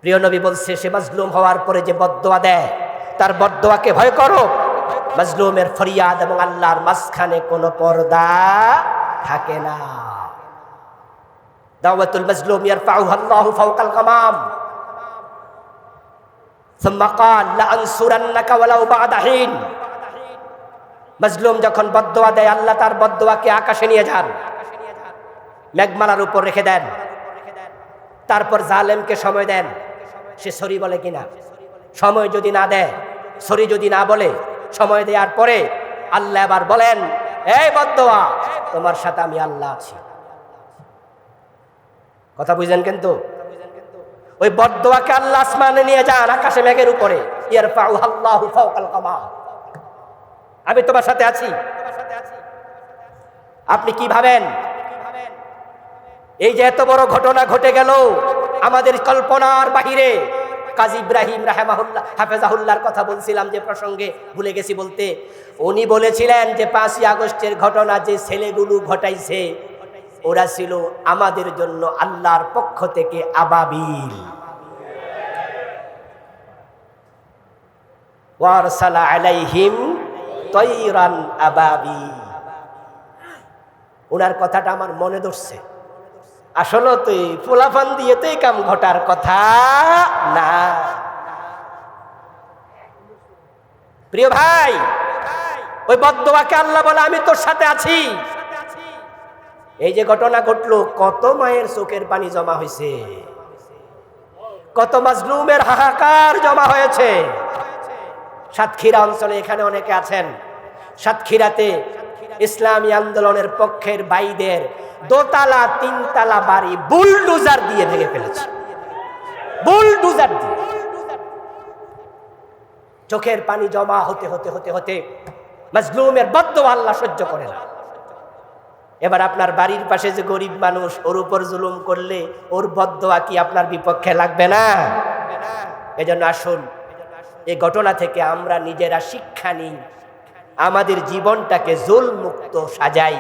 প্রিয় নবী বলছে, সে মাজলুম হওয়ার পরে যে বদদোয়া দেয়, তার বদদোয়াকে ভয় করো। মাজলুমের ফরিয়াদ এবং আল্লাহর মাঝখানে কোনো পর্দা থাকে না। দাওয়াতুল মাজলুম ইয়ারফাউহা আল্লাহু ফাওকাল গামাম সুম্মা ক্বাল লা আনসুরান্নাকা ওয়ালাউ বা'দা হিন। মাজলুম যখন বদদোয়া দেয়, আল্লাহ তার বদদোয়াকে আকাশে নিয়ে যান, মেঘমালার উপর রেখে দেন, তারপর জালেমকে সময় দেন, সে সরি বলে কিনা। সময় যদি না দেয়, সরি যদি না বলে, সময় দেওয়ার পরে আল্লাহ আবার বলেন, এই বদদোয়া, তোমার সাথে আমি আল্লাহ আছি। কথা বুঝলেন? কিন্তু ওই বদদোয়াকে আল্লাহ আসমানে নিয়ে যান, আকাশে মেঘের উপরে, ইয়ারফাউহা আল্লাহু ফাওকাল গামাম। আমি তোমার সাথে আছি। আপনি কি ভাবেন এই যে এত বড় ঘটনা ঘটে গেল আমাদের কল্পনার বাহিরে? কাজী ইব্রাহিম রাহিমাহুল্লাহ হাফেজাহুল্লাহর কথা বলছিলাম, যে প্রসঙ্গে ভুলে গেছি বলতে। উনি বলেছিলেন যে 5ই আগস্টের ঘটনা যে ছেলেগুলো ঘটাইছে, ওরা ছিল আমাদের জন্য আল্লাহর পক্ষ থেকে আবাবিল। ওয়ারসালা আলাইহিম তায়রান আবাবিল। ওনার কথাটা আমার মনে ধরছে। আসলে তুই পোলাপান দিয়ে তুই কাম ঘটার কথা না। প্রিয় ভাই, ওই বদদোয়াকে আল্লাহ বলে আমি তোর সাথে আছি। এই যে ঘটনা ঘটলো, কত মায়ের চোখের পানি জমা হয়েছে, কত মাজলুমের হাহাকার জমা হয়েছে। সাতক্ষীরা অঞ্চলে এখানে অনেকে আছেন। সাতক্ষীরাতে ইসলামী আন্দোলনের পক্ষের ভাইদের দোতলা তিনতলা বাড়ি বুলডোজার দিয়ে ভেঙে ফেলেছে, বুলডোজার দিয়ে। চোখের পানি জমা হতে হতে হতে হতে মাজলুমের বদদোয়া আল্লাহ সহ্য করে না। এবার আপনার বাড়ির পাশে যে গরিব মানুষ, ওর উপর জুলুম করলে ওর বদদোয়া কি আপনার বিপক্ষে লাগবে না? এজন্য আসুন, এই ঘটনা থেকে আমরা নিজেরা শিক্ষা নিই, আমাদের জীবনটাকে জুলম মুক্ত সাজাই।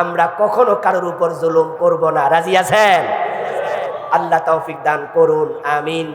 আমরা কখনো কারোর উপর জুলুম করব না। রাজি আছেন? আল্লাহ তৌফিক দান করুন, আমিন।